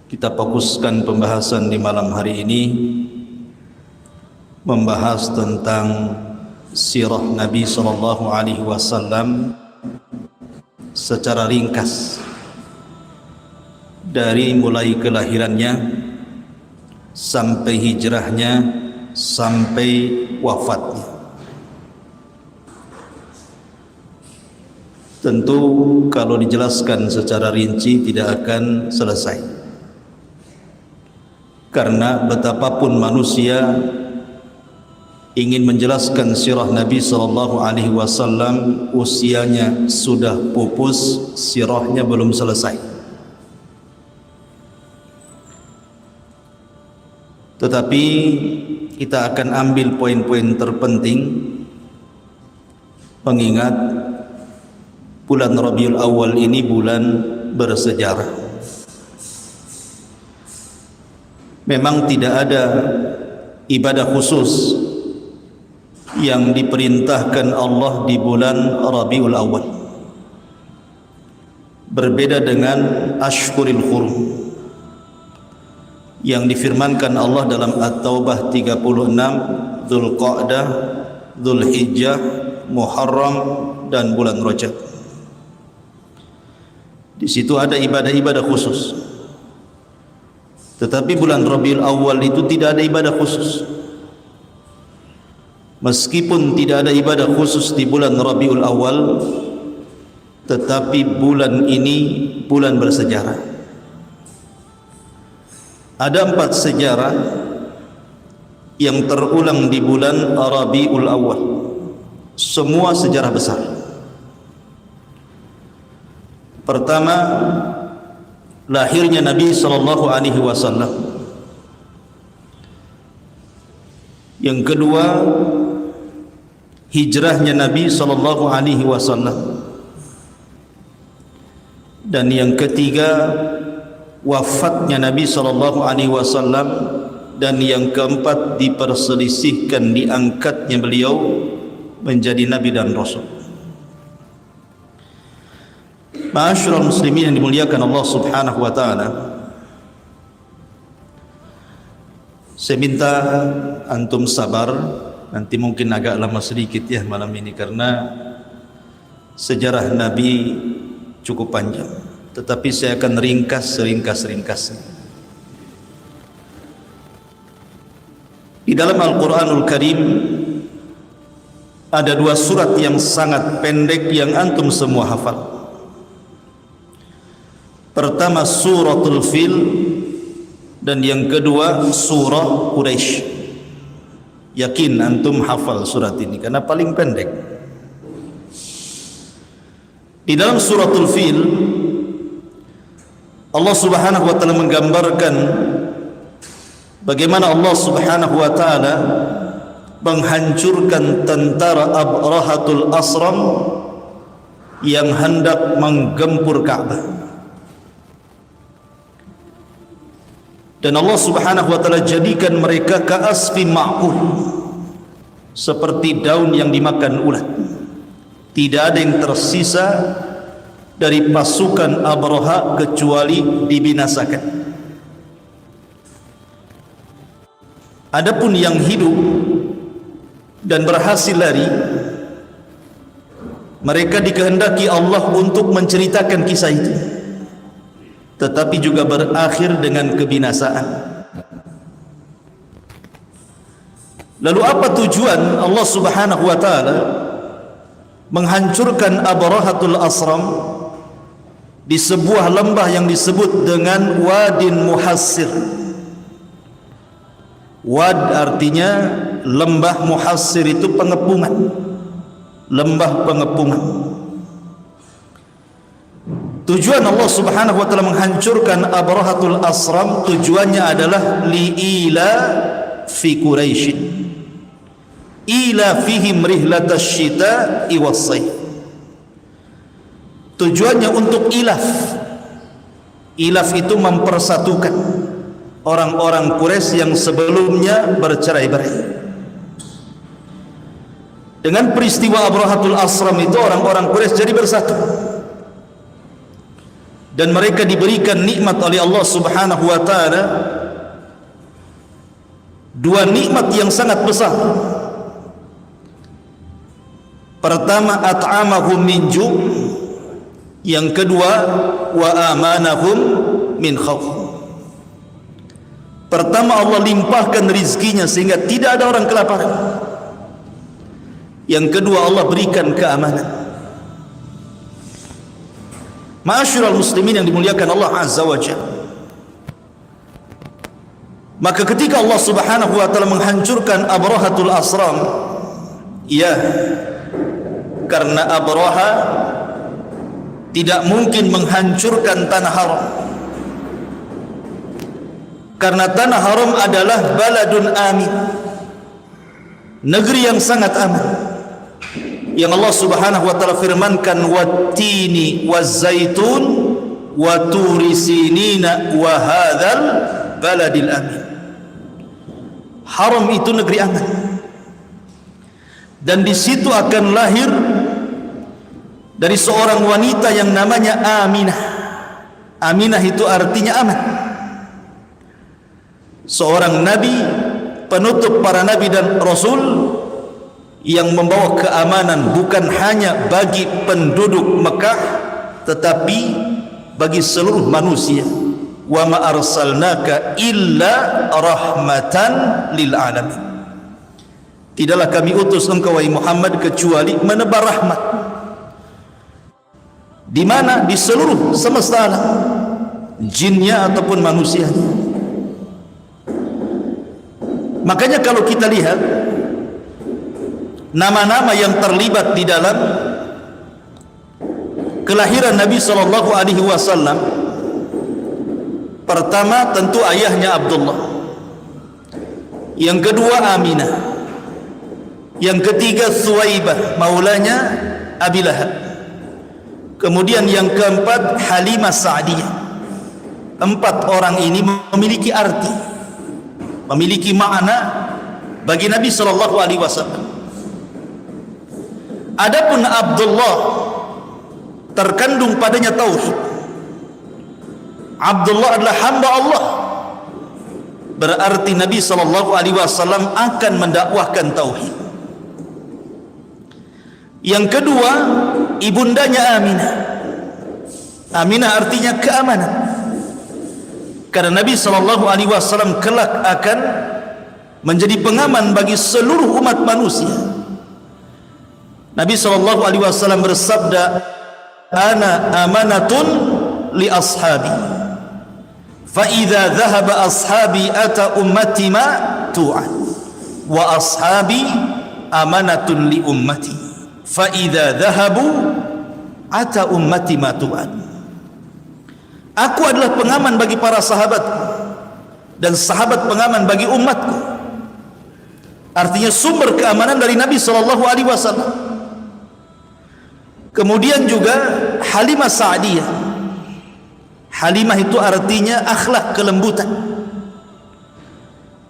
Kita fokuskan pembahasan di malam hari ini membahas tentang sirah Nabi SAW secara ringkas dari mulai kelahirannya sampai hijrahnya sampai wafatnya. Tentu kalau dijelaskan secara rinci tidak akan selesai, karena betapapun manusia ingin menjelaskan sirah Nabi SAW, usianya sudah pupus, sirahnya belum selesai. Tetapi kita akan ambil poin-poin terpenting, mengingat bulan Rabiul Awal ini bulan bersejarah. Memang tidak ada ibadah khusus yang diperintahkan Allah di bulan Rabiul Awal, berbeda dengan Ashhurul Hurum yang difirmankan Allah dalam At-Taubah 36, Dzulqa'dah, Dzulhijjah, Muharram dan bulan Rajab. Di situ ada ibadah-ibadah khusus. Tetapi bulan Rabiul Awal itu tidak ada ibadah khusus. Meskipun tidak ada ibadah khusus di bulan Rabiul Awal, tetapi bulan ini bulan bersejarah. Ada 4 sejarah yang terulang di bulan Rabiul Awal. Semua sejarah besar. Pertama, lahirnya Nabi SAW. Yang kedua, hijrahnya Nabi SAW. Dan yang ketiga, wafatnya Nabi SAW. Dan yang keempat, diperselisihkan diangkatnya beliau menjadi Nabi dan Rasul. Ma'asyiral muslimin yang dimuliakan Allah Subhanahu wa taala, saya minta antum sabar, nanti mungkin agak lama sedikit ya malam ini karena sejarah Nabi cukup panjang, tetapi saya akan ringkas seringkas-ringkasnya. Di dalam Al-Qur'anul Karim ada 2 surat yang sangat pendek yang antum semua hafal. Pertama suratul Fil, dan yang kedua surah Quraisy. Yakin antum hafal surat ini karena paling pendek. Di dalam suratul Fil, Allah Subhanahu wa taala menggambarkan bagaimana Allah Subhanahu wa taala menghancurkan tentara Abrahatul Asram yang hendak menggempur Ka'bah. Dan Allah Subhanahu wa taala jadikan mereka ka'asfi ma'kul, seperti daun yang dimakan ulat. Tidak ada yang tersisa dari pasukan Abraha kecuali dibinasakan. Adapun yang hidup dan berhasil lari, mereka dikehendaki Allah untuk menceritakan kisah itu, tetapi juga berakhir dengan kebinasaan. Lalu apa tujuan Allah Subhanahu wa taala menghancurkan Abrahatul Asram di sebuah lembah yang disebut dengan Wadin Muhassir? Wad artinya lembah, Muhassir itu pengepungan, lembah pengepungan. Tujuan Allah Subhanahu wa taala menghancurkan Abrahatul Asram, tujuannya adalah li'ila fi Quraisy, ila fihim rihlatash syita'i was-sayf. Tujuannya untuk ilaf. Ilaf itu mempersatukan orang-orang Quraisy yang sebelumnya bercerai-berai. Dengan peristiwa Abrahatul Asram itu orang-orang Quraisy jadi bersatu. dan mereka diberikan nikmat oleh Allah Subhanahu wa taala, dua nikmat yang sangat besar. Pertama, at'amahum min ju', yang kedua, wa amanahum min khauf. Pertama, Allah limpahkan rizkinya sehingga tidak ada orang kelaparan. Yang kedua, Allah berikan keamanan. Ma'asyiral muslimin yang dimuliakan Allah Azza wa Jalla, maka ketika Allah Subhanahu wa taala menghancurkan Abrahatul Asram, ya, karena Abraha tidak mungkin menghancurkan tanah haram, karena tanah haram adalah baladun amin, negeri yang sangat aman, yang Allah Subhanahu wa taala firmankan, wattini wazzaitun wa turi sinina wa hadzal baladil amin. Haram itu negeri aman, dan di situ akan lahir dari seorang wanita yang namanya Aminah. Aminah itu artinya aman. Seorang nabi, penutup para nabi dan rasul, yang membawa keamanan bukan hanya bagi penduduk Mekah, tetapi bagi seluruh manusia. Wa ma arsalnaka illa rahmatan lil alamin. Tidaklah kami utus engkau wahai Muhammad kecuali menebar rahmat. Di mana? Di seluruh semesta alam, jinnya ataupun manusianya. Makanya kalau kita lihat nama-nama yang terlibat di dalam kelahiran Nabi sallallahu alaihi wasallam, pertama tentu ayahnya Abdullah, yang kedua Aminah, yang ketiga Suwaibah maulanya Abi Lahab, kemudian yang keempat Halimah Sa'diyah. Empat orang ini memiliki arti, memiliki makna bagi Nabi sallallahu alaihi wasallam. Adapun Abdullah terkandung padanya tauhid. Abdullah adalah hamba Allah, berarti Nabi sallallahu alaihi wasallam akan mendakwahkan tauhid. Yang kedua, ibundanya Aminah. Aminah artinya keamanan, karena Nabi sallallahu alaihi wasallam kelak akan menjadi pengaman bagi seluruh umat manusia. Nabi sallallahu alaihi wasallam bersabda, ana amanatun li ashabi, fa idza dhahaba ashabi ata ummati ma tu'ad, wa ashabi amanatun li ummati, fa idza dhahabu ata ummati ma tu'ad. Aku adalah pengaman bagi para sahabatku, dan sahabat pengaman bagi umatku. Artinya sumber keamanan dari Nabi sallallahu alaihi wasallam. Kemudian juga Halimah Sa'diyah. Halimah itu artinya akhlak, kelembutan.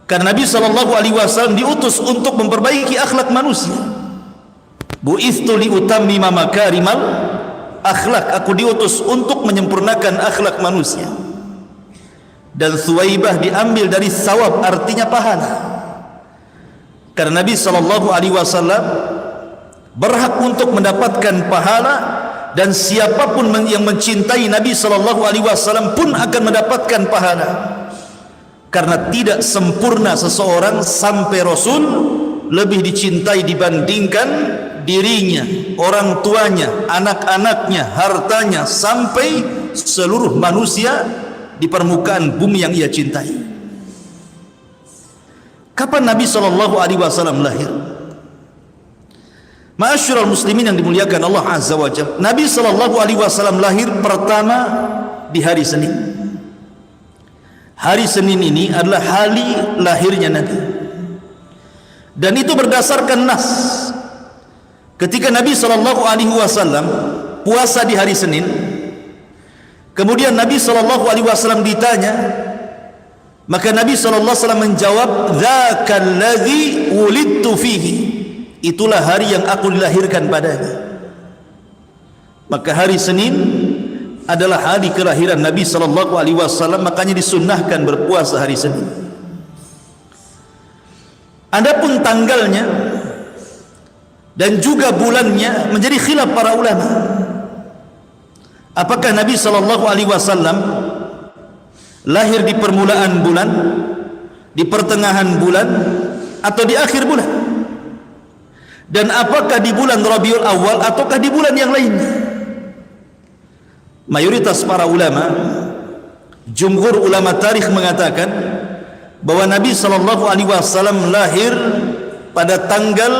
Karena Nabi sallallahu alaihi wasallam diutus untuk memperbaiki akhlak manusia. Bu'itstu li utammima makarimal akhlak, aku diutus untuk menyempurnakan akhlak manusia. Dan Suwaibah diambil dari sawab, artinya pahala. Karena Nabi sallallahu alaihi wasallam berhak untuk mendapatkan pahala, dan siapapun yang mencintai Nabi sallallahu alaihi wasallam pun akan mendapatkan pahala. Karena tidak sempurna seseorang sampai Rasul lebih dicintai dibandingkan dirinya, orang tuanya, anak-anaknya, hartanya, sampai seluruh manusia di permukaan bumi yang ia cintai. Kapan Nabi sallallahu alaihi wasallam lahir? Ma'asyiral muslimin yang dimuliakan Allah Azza wa Jalla, Nabi sallallahu alaihi wasallam lahir pertama di hari Senin. Hari Senin ini adalah hari lahirnya Nabi, dan itu berdasarkan nas. Ketika Nabi sallallahu alaihi wasallam puasa di hari Senin, kemudian Nabi sallallahu alaihi wasallam ditanya, maka Nabi sallallahu alaihi wasallam menjawab, dzakal ladzi wulidtu fihi, itulah hari yang aku dilahirkan padanya. Maka hari Senin adalah hari kelahiran Nabi sallallahu alaihi wasallam, makanya disunnahkan berpuasa hari Senin. Adapun tanggalnya dan juga bulannya menjadi khilaf para ulama. Apakah Nabi sallallahu alaihi wasallam lahir di permulaan bulan, di pertengahan bulan, atau di akhir bulan? Dan apakah di bulan Rabiul Awal ataukah di bulan yang lainnya? Mayoritas para ulama, jumhur ulama tarikh mengatakan bahwa Nabi sallallahu alaihi wasallam lahir pada tanggal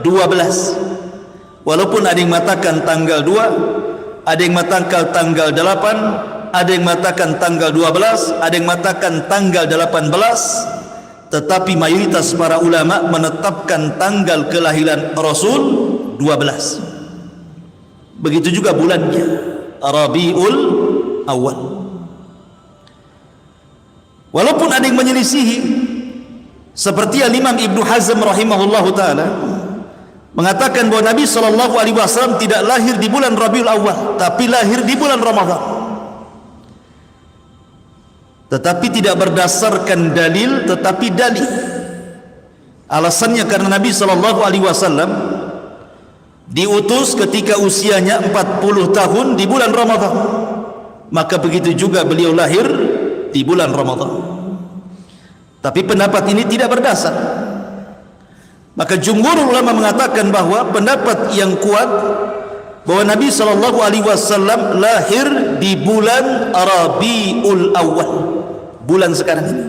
12. Walaupun ada yang mengatakan tanggal 2, ada yang mengatakan tanggal 8, ada yang mengatakan tanggal 12, ada yang mengatakan tanggal 18, tetapi mayoritas para ulama menetapkan tanggal kelahiran Rasul 12. Begitu juga bulannya, Rabiul Awal. Walaupun ada yang menyelisihi, seperti Imam Ibnu Hazm rahimahullahu taala mengatakan bahwa Nabi sallallahu alaihi wasallam tidak lahir di bulan Rabiul Awal, tapi lahir di bulan Ramadan. Tetapi tidak berdasarkan dalil, tetapi dalil. Alasannya karena Nabi sallallahu alaihi wasallam diutus ketika usianya 40 tahun di bulan Ramadan. Maka begitu juga beliau lahir di bulan Ramadan. Tapi pendapat ini tidak berdasar. Maka jumhur ulama mengatakan bahwa pendapat yang kuat bahwa Nabi sallallahu alaihi wasallam lahir di bulan Rabiul Awal, bulan sekarang ini.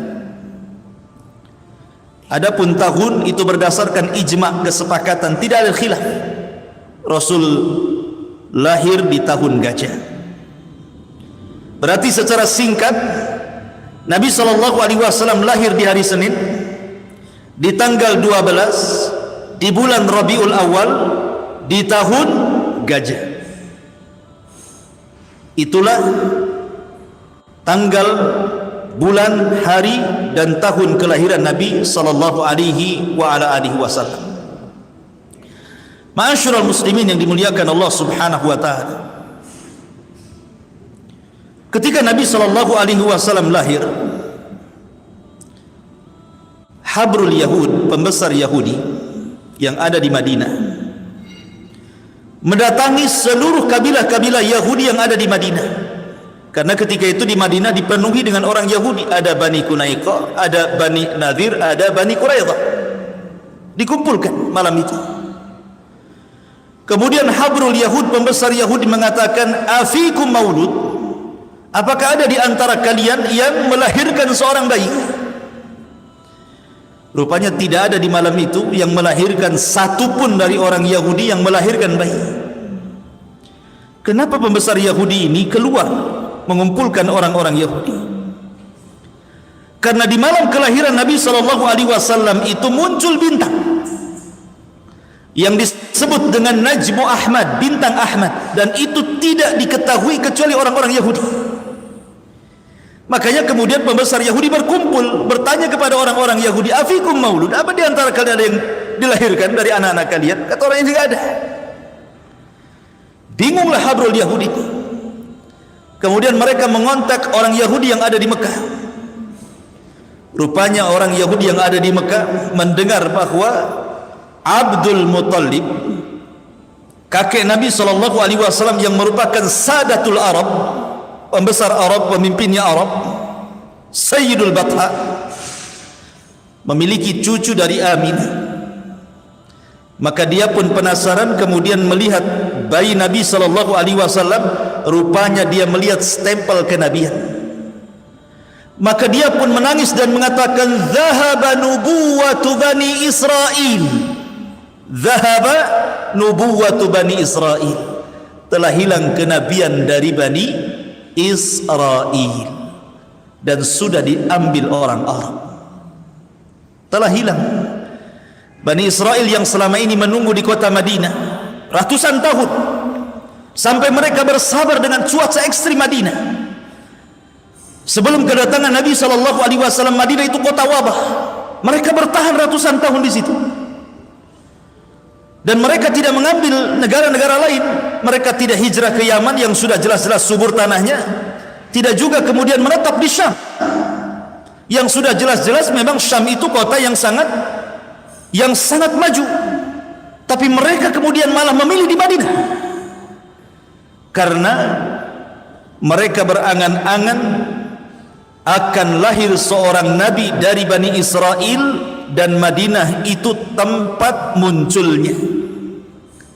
Adapun tahun itu berdasarkan ijma', kesepakatan, tidak ada khilaf. Rasul lahir di tahun gajah. Berarti secara singkat Nabi sallallahu alaihi wasallam lahir di hari Senin di tanggal 12 di bulan Rabiul Awal di tahun gajah. Itulah tanggal, bulan, hari dan tahun kelahiran Nabi sallallahu alaihi wa ala alihi wasallam. Ma'asyiral muslimin yang dimuliakan Allah Subhanahu wa taala. Ketika Nabi sallallahu alaihi wasallam lahir, habrul Yahud, pembesar Yahudi yang ada di Madinah, mendatangi seluruh kabilah-kabilah Yahudi yang ada di Madinah. Karena ketika itu di Madinah dipenuhi dengan orang Yahudi, ada Bani Qunaiqah, ada Bani Nadir, ada Bani Quraidah. Dikumpulkan malam itu. Kemudian habrul Yahud, pembesar Yahudi mengatakan, afikum maulud, apakah ada di antara kalian yang melahirkan seorang bayi? Rupanya tidak ada di malam itu yang melahirkan satupun dari orang Yahudi yang melahirkan bayi. Kenapa pembesar Yahudi ini keluar mengumpulkan orang-orang Yahudi? Karena di malam kelahiran Nabi sallallahu alaihi wasallam itu muncul bintang yang disebut dengan Najmu Ahmad, bintang Ahmad, dan itu tidak diketahui kecuali orang-orang Yahudi. Makanya kemudian pembesar Yahudi berkumpul bertanya kepada orang-orang Yahudi, afikum maulud, apa di antara kalian ada yang dilahirkan dari anak-anak kalian? Kata orang yang tidak ada. Bingunglah habrul Yahudi. Kemudian mereka mengontak orang Yahudi yang ada di Mekah. Rupanya orang Yahudi yang ada di Mekah mendengar bahwa Abdul Muttalib, kakek Nabi sallallahu alaihi wasallam yang merupakan Sadatul Arab, pembesar Arab, pemimpinnya Arab, Sayyidul Batha, memiliki cucu dari Aminah. Maka dia pun penasaran, kemudian melihat bayi Nabi sallallahu alaihi wasallam, rupanya dia melihat stempel kenabian. Maka dia pun menangis dan mengatakan, "Dhahaba nubuwatu Bani Israil." Dhahaba nubuwatu Bani Israil. Telah hilang kenabian dari Bani Israil dan sudah diambil orang Arab. Telah hilang. Bani Israil yang selama ini menunggu di kota Madinah ratusan tahun, sampai mereka bersabar dengan cuaca ekstrim Madinah. Sebelum kedatangan Nabi sallallahu alaihi wasallam, Madinah itu kota wabah. Mereka bertahan ratusan tahun di situ. Dan mereka tidak mengambil negara-negara lain. Mereka tidak hijrah ke Yaman yang sudah jelas-jelas subur tanahnya, tidak juga kemudian menetap di Syam yang sudah jelas-jelas memang Syam itu kota yang sangat maju. Tapi mereka kemudian malah memilih di Madinah karena mereka berangan-angan akan lahir seorang nabi dari Bani Israel, dan Madinah itu tempat munculnya.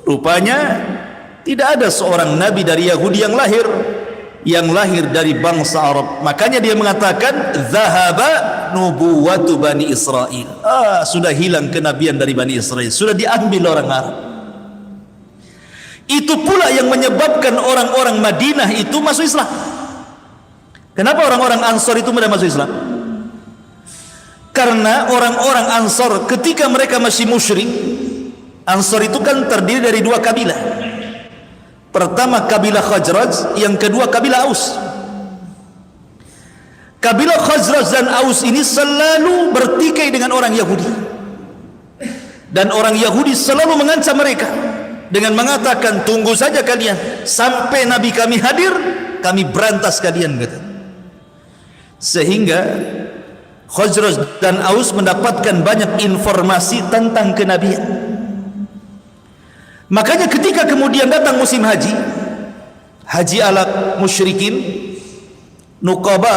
Rupanya tidak ada seorang nabi dari Yahudi yang lahir dari bangsa Arab. Makanya dia mengatakan zahaba nubuwatu Bani Israel. Sudah hilang kenabian dari Bani Israel, sudah diambil orang Arab. Itu pula yang menyebabkan orang-orang Madinah itu masuk Islam. Kenapa orang-orang Ansor itu mudah masuk Islam? Karena orang-orang Ansor ketika mereka masih musyrik, Ansor itu kan terdiri dari dua kabilah. Pertama kabilah Khazraj, yang kedua kabilah Aus. Kabilah Khazraj dan Aus ini selalu bertikai dengan orang Yahudi, dan orang Yahudi selalu mengancam mereka dengan mengatakan, tunggu saja kalian sampai Nabi kami hadir, kami berantas kalian, kata. Sehingga Khazraj dan Aus mendapatkan banyak informasi tentang kenabian. Makanya ketika kemudian datang musim haji ala musyrikin, nuqaba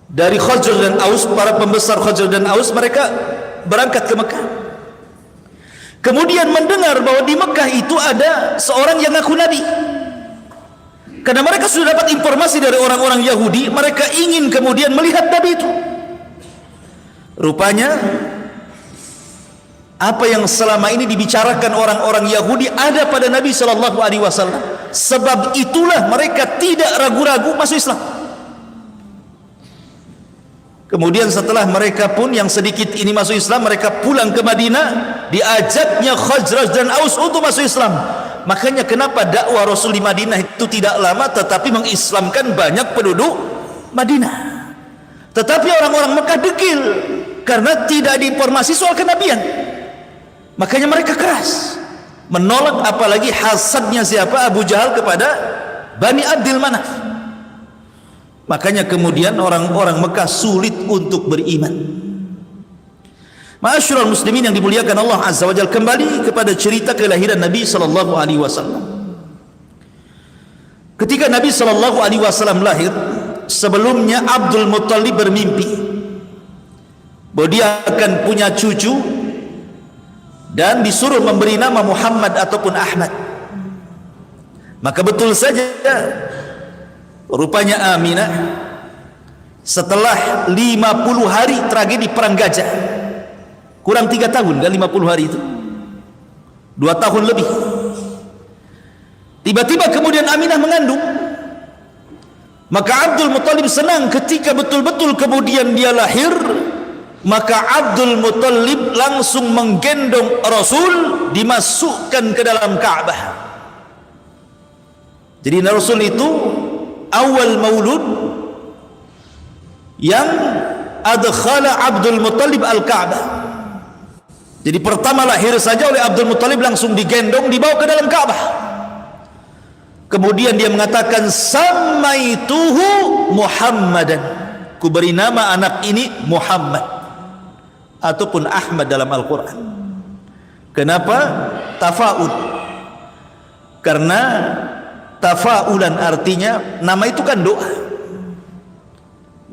dari Khazraj dan Aus, para pembesar Khazraj dan Aus, mereka berangkat ke Mekah. Kemudian mendengar bahwa di Mekah itu ada seorang yang ngaku nabi. Karena mereka sudah dapat informasi dari orang-orang Yahudi, mereka ingin kemudian melihat nabi itu. Rupanya apa yang selama ini dibicarakan orang-orang Yahudi ada pada Nabi sallallahu alaihi wasallam. Sebab itulah mereka tidak ragu-ragu masuk Islam. Kemudian setelah mereka pun yang sedikit ini masuk Islam, mereka pulang ke Madinah, diajaknya Khazraj dan Aus untuk masuk Islam. Makanya kenapa dakwah Rasul di Madinah itu tidak lama tetapi mengislamkan banyak penduduk Madinah. Tetapi orang-orang Mekah dekil karena tidak diinformasi soal kenabian. Makanya mereka keras menolak, apalagi hasadnya siapa? Abu Jahal kepada Bani Abdil Manaf. Makanya kemudian orang-orang Mekah sulit untuk beriman. Ma'asyiral muslimin yang dimuliakan Allah Azza wa Jalla, kembali kepada cerita kelahiran Nabi sallallahu alaihi wasallam. Ketika Nabi sallallahu alaihi wasallam lahir, sebelumnya Abdul Muttalib bermimpi bahwa dia akan punya cucu dan disuruh memberi nama Muhammad ataupun Ahmad. Maka betul saja, rupanya Aminah setelah 50 hari tragedi perang Gajah, kurang 3 tahun kan 50 hari itu, 2 tahun lebih, tiba-tiba kemudian Aminah mengandung. Maka Abdul Muttalib senang ketika betul-betul kemudian dia lahir. Maka Abdul Muttalib langsung menggendong Rasul, dimasukkan ke dalam Ka'bah. Jadi Rasul itu awal maulud yang adkhala Abdul Muttalib al-Ka'bah. Jadi pertama lahir saja oleh Abdul Muttalib langsung digendong, dibawa ke dalam Ka'bah. Kemudian dia mengatakan, samaituhu Muhammadan, ku beri nama anak ini Muhammad ataupun Ahmad dalam Al-Quran. Kenapa? Tafa'ul. Karena tafa'ulan artinya nama itu kan doa.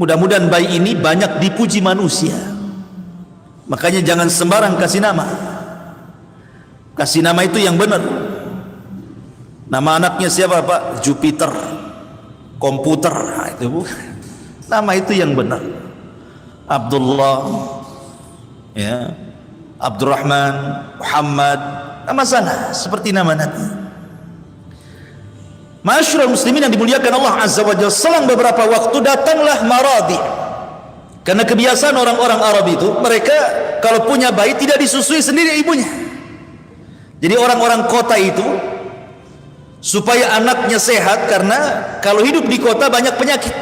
Mudah-mudahan bayi ini banyak dipuji manusia. Makanya jangan sembarang kasih nama. Kasih nama itu yang benar. Nama anaknya siapa Pak? Jupiter, komputer, itu nama itu yang benar. Abdullah, ya, Abdurrahman, Muhammad, nama sana seperti nama Nabi. Ma'asyiral muslimin yang dimuliakan Allah Azza wa Jalla, selang beberapa waktu datanglah maradi. Karena kebiasaan orang-orang Arab itu, mereka kalau punya bayi tidak disusui sendiri ibunya. Jadi orang-orang kota itu supaya anaknya sehat, karena kalau hidup di kota banyak penyakit.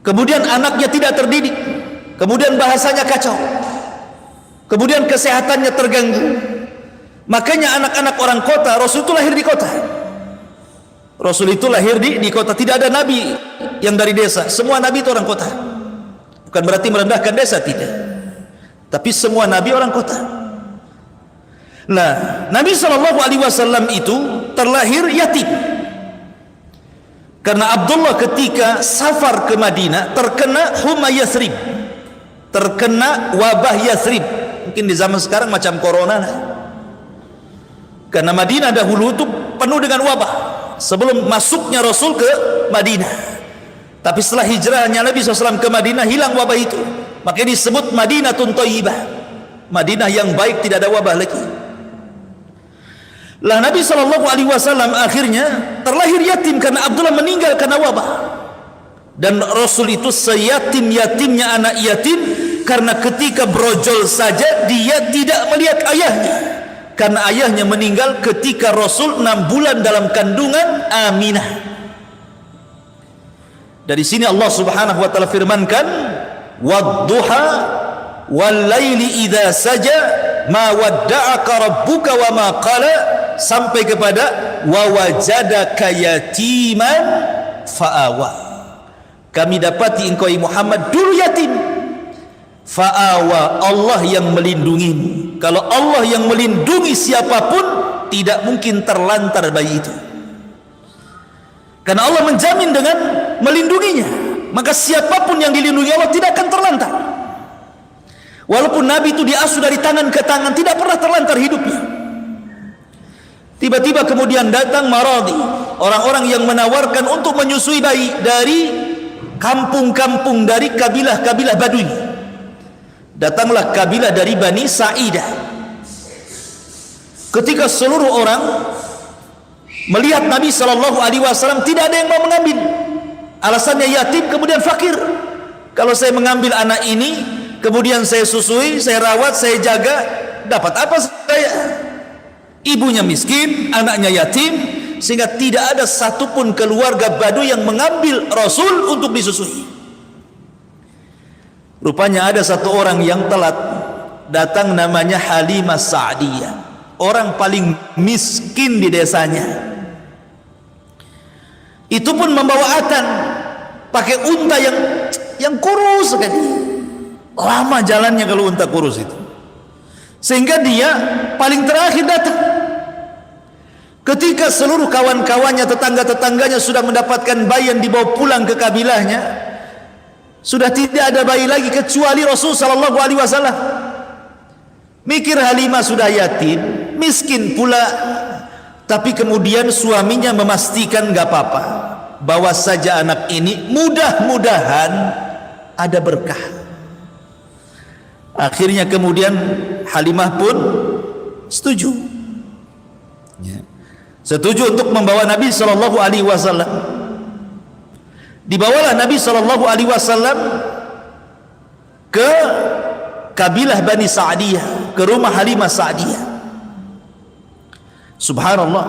Kemudian anaknya tidak terdidik, kemudian bahasanya kacau, kemudian kesehatannya terganggu. Makanya anak-anak orang kota, Rasul itu lahir di kota. Rasul itu lahir di kota. Tidak ada nabi yang dari desa. Semua nabi itu orang kota. Bukan berarti merendahkan desa, tidak. Tapi semua nabi orang kota. Nah, Nabi SAW itu terlahir yatim. Karena Abdullah ketika safar ke Madinah terkena huma Yathrib, terkena wabah Yathrib. Mungkin di zaman sekarang macam corona lah. Karena Madinah dahulu itu penuh dengan wabah sebelum masuknya Rasul ke Madinah. Tapi setelah hijrahnya Nabi SAW ke Madinah, hilang wabah itu. Makanya disebut Madinatun Thayyibah, Madinah yang baik, tidak ada wabah lagi. Lah Nabi SAW akhirnya terlahir yatim karena Abdullah meninggal karena wabah. Dan Rasul itu seyatim-yatimnya anak yatim, karena ketika brojol saja dia tidak melihat ayahnya, karena ayahnya meninggal ketika Rasul 6 bulan dalam kandungan Aminah. Dari sini Allah Subhanahu wa taala firmankan, "Wadduha wal laili idza saja ma wadda'aka rabbuka wa ma qala", sampai kepada wa wajadaka yatiman fa'awa. Kami dapati engkau Muhammad dulu yatim, fa'awa, Allah yang melindungimu. Kalau Allah yang melindungi siapapun, tidak mungkin terlantar bayi itu. Karena Allah menjamin dengan melindunginya, maka siapapun yang dilindungi Allah tidak akan terlantar. Walaupun Nabi itu diasuh dari tangan ke tangan, tidak pernah terlantar hidupnya. Tiba-tiba kemudian datang maradi, orang-orang yang menawarkan untuk menyusui bayi dari kampung-kampung, dari kabilah-kabilah Badui. Datanglah kabilah dari Bani Sa'idah. Ketika seluruh orang melihat Nabi SAW, tidak ada yang mau mengambil. Alasannya yatim, kemudian fakir. Kalau saya mengambil anak ini, kemudian saya susui, saya rawat, saya jaga, dapat apa saya? Ibunya miskin, anaknya yatim, sehingga tidak ada satupun keluarga Badui yang mengambil Rasul untuk disusui. Rupanya ada satu orang yang telat datang, namanya Halimah Sa'diyah, orang paling miskin di desanya. Itu pun membawa atan, pakai unta yang kurus sekali. Lama jalannya kalau unta kurus itu, sehingga dia paling terakhir datang. Ketika seluruh kawan-kawannya, tetangga-tetangganya sudah mendapatkan bayi yang dibawa pulang ke kabilahnya, sudah tidak ada bayi lagi kecuali Rasul sallallahu alaihi wasallam. Mikir Halimah sudah yatim, miskin pula, tapi kemudian suaminya memastikan enggak apa-apa, bawa saja anak ini, mudah-mudahan ada berkah. Akhirnya kemudian Halimah pun setuju, setuju untuk membawa Nabi sallallahu alaihi wasallam. Dibawalah Nabi sallallahu alaihi wasallam ke kabilah Bani Sa'diyah, ke rumah Halimah Sa'diyah. Subhanallah,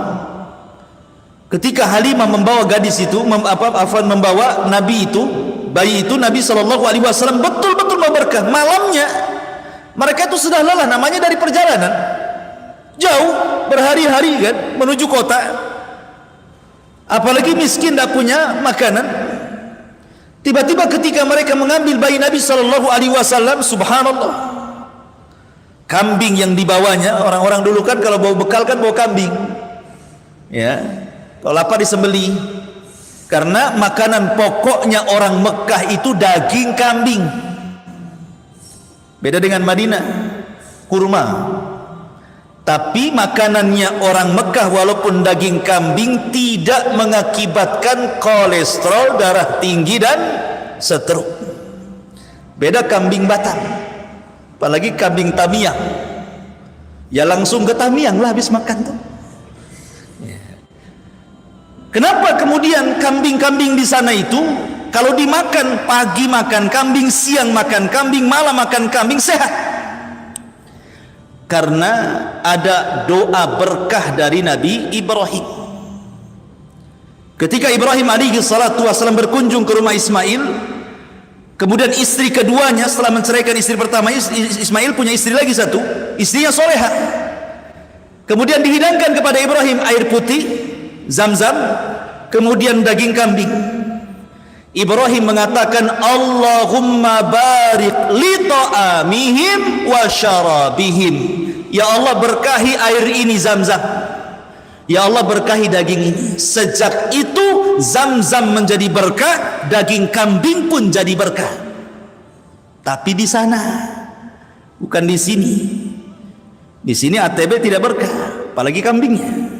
ketika Halimah membawa gadis itu, membawa Nabi itu, bayi itu, Nabi sallallahu alaihi wasallam betul-betul memberkah. Malamnya mereka itu sudah lelah, namanya dari perjalanan jauh, berhari-hari kan menuju kota, apalagi miskin, tidak punya makanan. Tiba-tiba ketika mereka mengambil bayi Nabi sallallahu alaihi wasallam, subhanallah, kambing yang dibawanya, orang-orang dulu kan kalau bawa bekal kan bawa kambing, ya, kalau lapar disembelih. Karena makanan pokoknya orang Mekah itu daging kambing. Beda dengan Madinah, kurma. Tapi makanannya orang Mekah walaupun daging kambing tidak mengakibatkan kolesterol, darah tinggi dan stroke. Beda kambing Batam, apalagi kambing Tamiang, ya langsung ke Tamiang lah habis makan tuh. Kenapa kemudian kambing-kambing di sana itu kalau dimakan, pagi makan kambing, siang makan kambing, malam makan kambing, sehat? Karena ada doa berkah dari Nabi Ibrahim. Ketika Ibrahim alaihi salatu wasallam berkunjung ke rumah Ismail, Kemudian istri keduanya setelah menceraikan istri pertama, Ismail punya istri lagi satu, istrinya soleha. Kemudian dihidangkan kepada Ibrahim air putih, Zam-zam, kemudian daging kambing. Ibrahim mengatakan, Allahumma barik li ta'amihim wa syarabihim. Ya Allah, berkahi air ini Zam-zam. Ya Allah, berkahi daging ini. Sejak itu Zam-zam menjadi berkah, daging kambing pun jadi berkah. Tapi di sana, bukan di sini. Di sini ATB tidak berkah, apalagi kambingnya.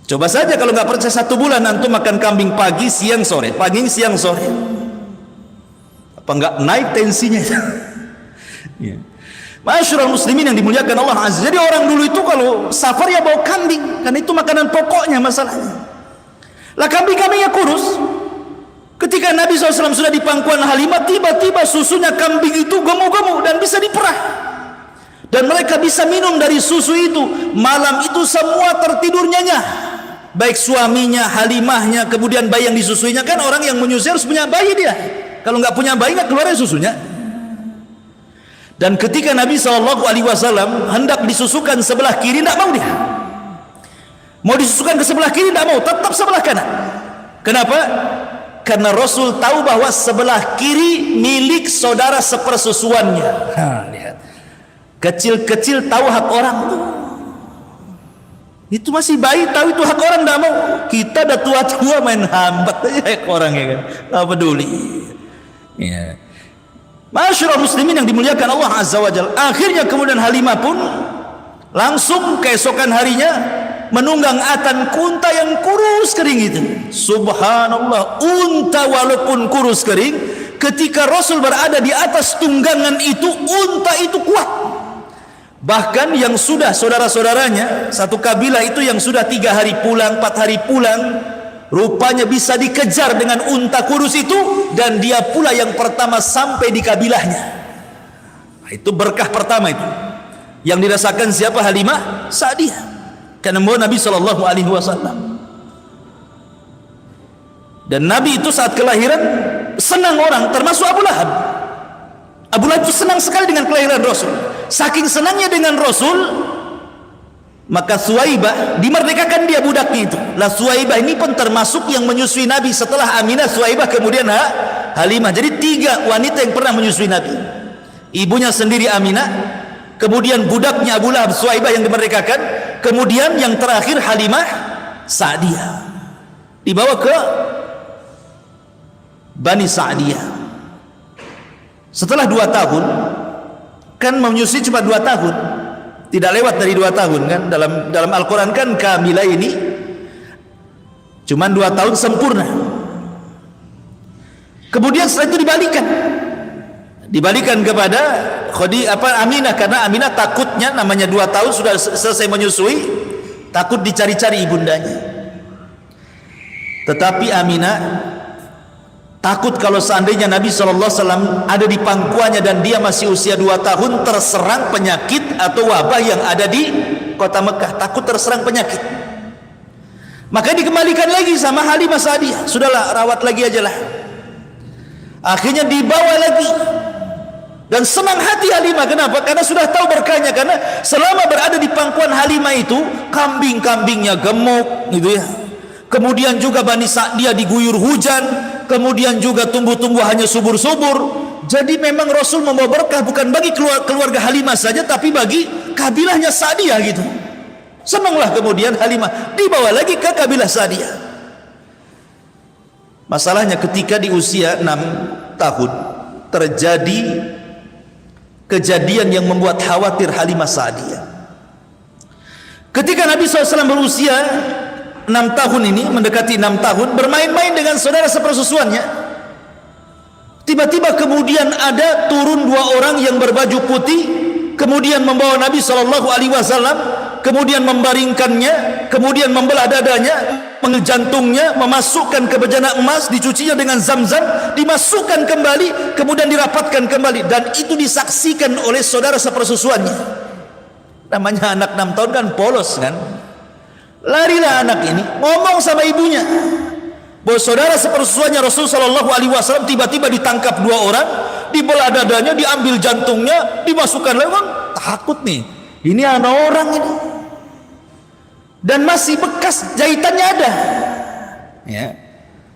Coba saja kalau nggak percaya, 1 bulan antum makan kambing pagi, siang, sore, pagi, siang, sore. Apa nggak naik tensinya? Ya. Masyarul muslimin yang dimuliakan Allah Azza. Jadi orang dulu itu kalau safar ya bawa kambing, karena itu makanan pokoknya masalahnya. Lah kambing-kambingnya kurus. Ketika Nabi SAW sudah di pangkuan Halimah, tiba-tiba susunya kambing itu gemuk-gemuk dan bisa diperah. Dan mereka bisa minum dari susu itu. Malam itu semua tertidur nyenyak. Baik suaminya, Halimahnya, kemudian bayi yang disusuinya. Kan orang yang menyusui harus punya bayi dia. Kalau nggak punya bayi nggak keluar susunya. Dan ketika Nabi SAW hendak disusukan sebelah kiri, tidak mau dia. Mau disusukan ke sebelah kiri, tidak mau, tetap sebelah kanan. Kenapa? Karena Rasul tahu bahwa sebelah kiri milik saudara sepersusuannya. Lihat, kecil-kecil tahu hak orang tuh. Itu masih bayi tahu itu hak orang, tidak mau. Kita udah tua-tua main hambat aja hak orang, ya kan? Nggak peduli. Ya. Masyarul muslimin yang dimuliakan Allah Azza wa Jalla. Akhirnya kemudian Halimah pun langsung keesokan harinya menunggang atan unta yang kurus kering itu. Subhanallah, unta walaupun kurus kering, ketika Rasul berada di atas tunggangan itu, unta itu kuat. Bahkan yang sudah saudara-saudaranya, satu kabilah itu yang sudah 3 hari pulang, 4 hari pulang, rupanya bisa dikejar dengan unta kurus itu, dan dia pula yang pertama sampai di kabilahnya. Nah, itu berkah pertama itu yang dirasakan siapa? Halimah Sa'diyah. Karena Nabi SAW. Dan Nabi itu saat kelahiran senang orang, termasuk Abu Lahab. Abu Lahab itu senang sekali dengan kelahiran Rasul. Saking senangnya dengan Rasul, maka Suwaibah dimerdekakan dia budaknya itu. Lah Suwaibah ini pun termasuk yang menyusui Nabi setelah Aminah, Suwaibah, kemudian Halimah. Jadi 3 wanita yang pernah menyusui Nabi. Ibunya sendiri Aminah, kemudian budaknya Abu Lahab, Suwaibah yang dimerdekakan, kemudian yang terakhir Halimah Sa'diyah. Dibawa ke Bani Sa'diyah. Setelah 2 tahun, kan menyusui cuma 2 tahun, tidak lewat dari 2 tahun kan. Dalam Al-Quran kan kamilah ini cuma 2 tahun sempurna. Kemudian setelah itu dibalikan kepada Aminah, karena Aminah takutnya, namanya 2 tahun sudah selesai menyusui, takut dicari-cari ibundanya. Tetapi Aminah takut kalau seandainya Nabi SAW ada di pangkuannya dan dia masih usia 2 tahun terserang penyakit atau wabah yang ada di kota Mekah, takut terserang penyakit. Maka dikembalikan lagi sama Halimah Sa'diyah, sudahlah rawat lagi aja lah. Akhirnya dibawa lagi, dan senang hati Halimah. Kenapa? Karena sudah tahu berkahnya. Karena selama berada di pangkuan Halimah itu, kambing-kambingnya gemuk gitu ya. Kemudian juga Bani Sa'diyah diguyur hujan, kemudian juga tumbuh-tumbuhannya subur-subur. Jadi memang Rasul membawa berkah bukan bagi keluarga Halimah saja, tapi bagi kabilahnya Sa'diyah gitu. Senanglah kemudian Halimah dibawa lagi ke kabilah Sa'diyah. Masalahnya ketika di usia 6 tahun terjadi kejadian yang membuat khawatir Halimah Sa'diyah. Ketika Nabi SAW berusia 6 tahun ini, mendekati 6 tahun, bermain-main dengan saudara sepersusuannya, tiba-tiba kemudian ada turun 2 orang yang berbaju putih, kemudian membawa Nabi SAW, kemudian membaringkannya, kemudian membelah dadanya, mengjantungnya, memasukkan ke bejana emas, dicucinya dengan Zam-zam, dimasukkan kembali, kemudian dirapatkan kembali, dan itu disaksikan oleh saudara sepersusuannya. Namanya anak 6 tahun kan polos kan. Larilah anak ini ngomong sama ibunya, bahwa saudara sepersusuannya Rasul sallallahu alaihi wasallam tiba-tiba ditangkap 2 orang, dibelah dadanya, diambil jantungnya, dimasukkan lewat. Takut nih, ini anak orang ini, dan masih bekas jahitannya ada, ya.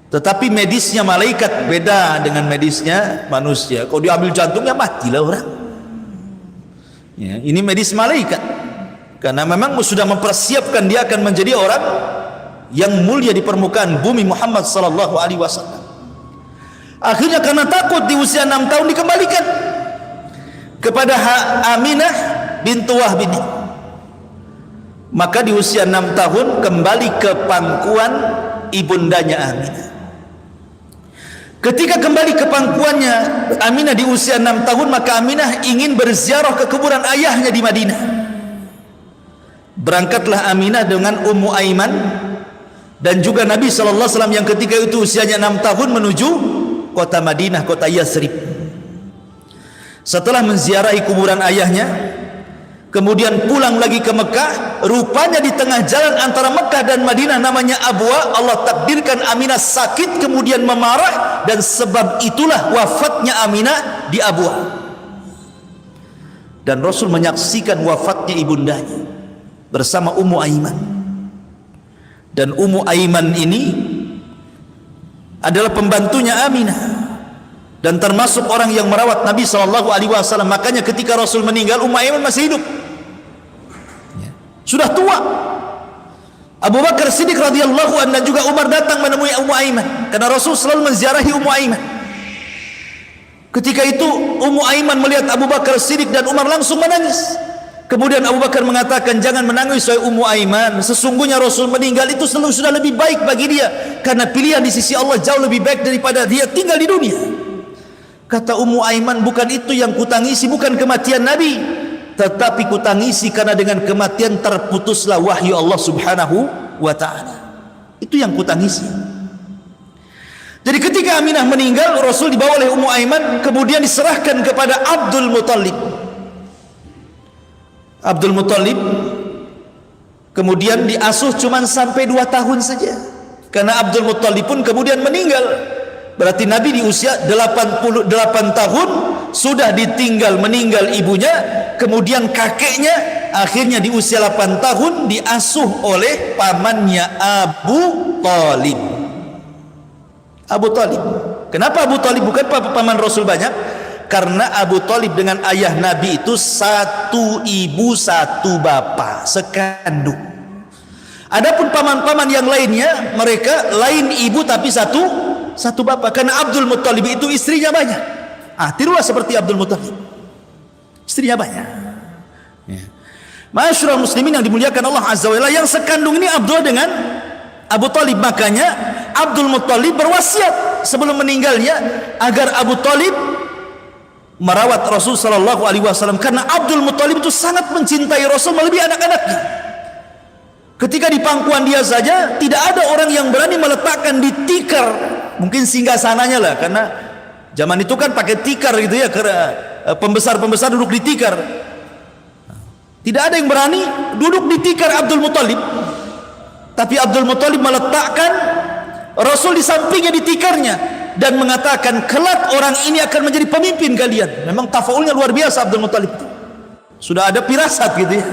Tetapi medisnya malaikat beda dengan medisnya manusia. Kalau diambil jantungnya matilah orang, ya. Ini medis malaikat, karena memang sudah mempersiapkan dia akan menjadi orang yang mulia di permukaan bumi, Muhammad sallallahu alaihi wasallam. Akhirnya karena takut di usia 6 tahun dikembalikan kepada Aminah bintu Wahb ini. Maka di usia 6 tahun kembali ke pangkuan ibundanya Aminah. Ketika kembali ke pangkuannya Aminah di usia 6 tahun, maka Aminah ingin berziarah ke kuburan ayahnya di Madinah. Berangkatlah Aminah dengan Ummu Aiman dan juga Nabi sallallahu alaihi wasallam yang ketika itu usianya 6 tahun menuju kota Madinah, kota Yathrib. Setelah menziarahi kuburan ayahnya, kemudian pulang lagi ke Mekah. Rupanya di tengah jalan antara Mekah dan Madinah namanya Abwa, Allah takdirkan Aminah sakit, kemudian memarah, dan sebab itulah wafatnya Aminah di Abwa. Dan Rasul menyaksikan wafatnya ibundanya bersama Ummu Aiman. Dan Ummu Aiman ini adalah pembantunya Aminah dan termasuk orang yang merawat Nabi sallallahu alaihi wasallam. Makanya ketika Rasul meninggal, Ummu Aiman masih hidup, sudah tua. Abu Bakar Siddiq radhiyallahu anhu dan juga Umar datang menemui Ummu Aiman karena Rasul selalu menziarahi Ummu Aiman. Ketika itu Ummu Aiman melihat Abu Bakar Siddiq dan Umar langsung menangis. Kemudian Abu Bakar mengatakan, jangan menangis wahai Ummu Aiman, sesungguhnya Rasul meninggal itu sudah lebih baik bagi dia, karena pilihan di sisi Allah jauh lebih baik daripada dia tinggal di dunia. Kata Ummu Aiman, bukan itu yang kutangisi, bukan kematian Nabi, tetapi kutangisi karena dengan kematian terputuslah wahyu Allah subhanahu wa ta'ala. Itu yang kutangisi. Jadi ketika Aminah meninggal, Rasul dibawa oleh Ummu Aiman, kemudian diserahkan kepada Abdul Muttalib. Abdul Muttalib kemudian diasuh cuma sampai 2 tahun saja, karena Abdul Muttalib pun kemudian meninggal. Berarti Nabi di usia 88 tahun sudah ditinggal, meninggal ibunya, kemudian kakeknya akhirnya di usia 8 tahun diasuh oleh pamannya Abu Talib. Abu Talib. Kenapa Abu Talib bukan paman Rasul banyak? Karena Abu Talib dengan ayah Nabi itu satu ibu satu bapak, sekandung. Adapun paman-paman yang lainnya, mereka lain ibu tapi satu bapak. Karena Abdul Muttalib itu istrinya banyak. Tirulah seperti Abdul Muttalib, istrinya banyak. Masyarul muslimin yang dimuliakan Allah Azza wa Jalla, yang sekandung ini Abdul dengan Abu Talib. Makanya Abdul Muttalib berwasiat sebelum meninggalnya agar Abu Talib merawat Rasul sallallahu alaihi wasallam, karena Abdul Muttalib itu sangat mencintai Rasul melebihi anak-anaknya. Ketika di pangkuan dia saja tidak ada orang yang berani meletakkan di tikar, mungkin singgasananya lah, karena zaman itu kan pakai tikar gitu ya, karena pembesar-pembesar duduk di tikar. Tidak ada yang berani duduk di tikar Abdul Muttalib, tapi Abdul Muttalib meletakkan Rasul di sampingnya di tikarnya dan mengatakan, kelak orang ini akan menjadi pemimpin kalian. Memang tafaulnya luar biasa Abdul Muttalib itu. Sudah ada firasat gitu ya.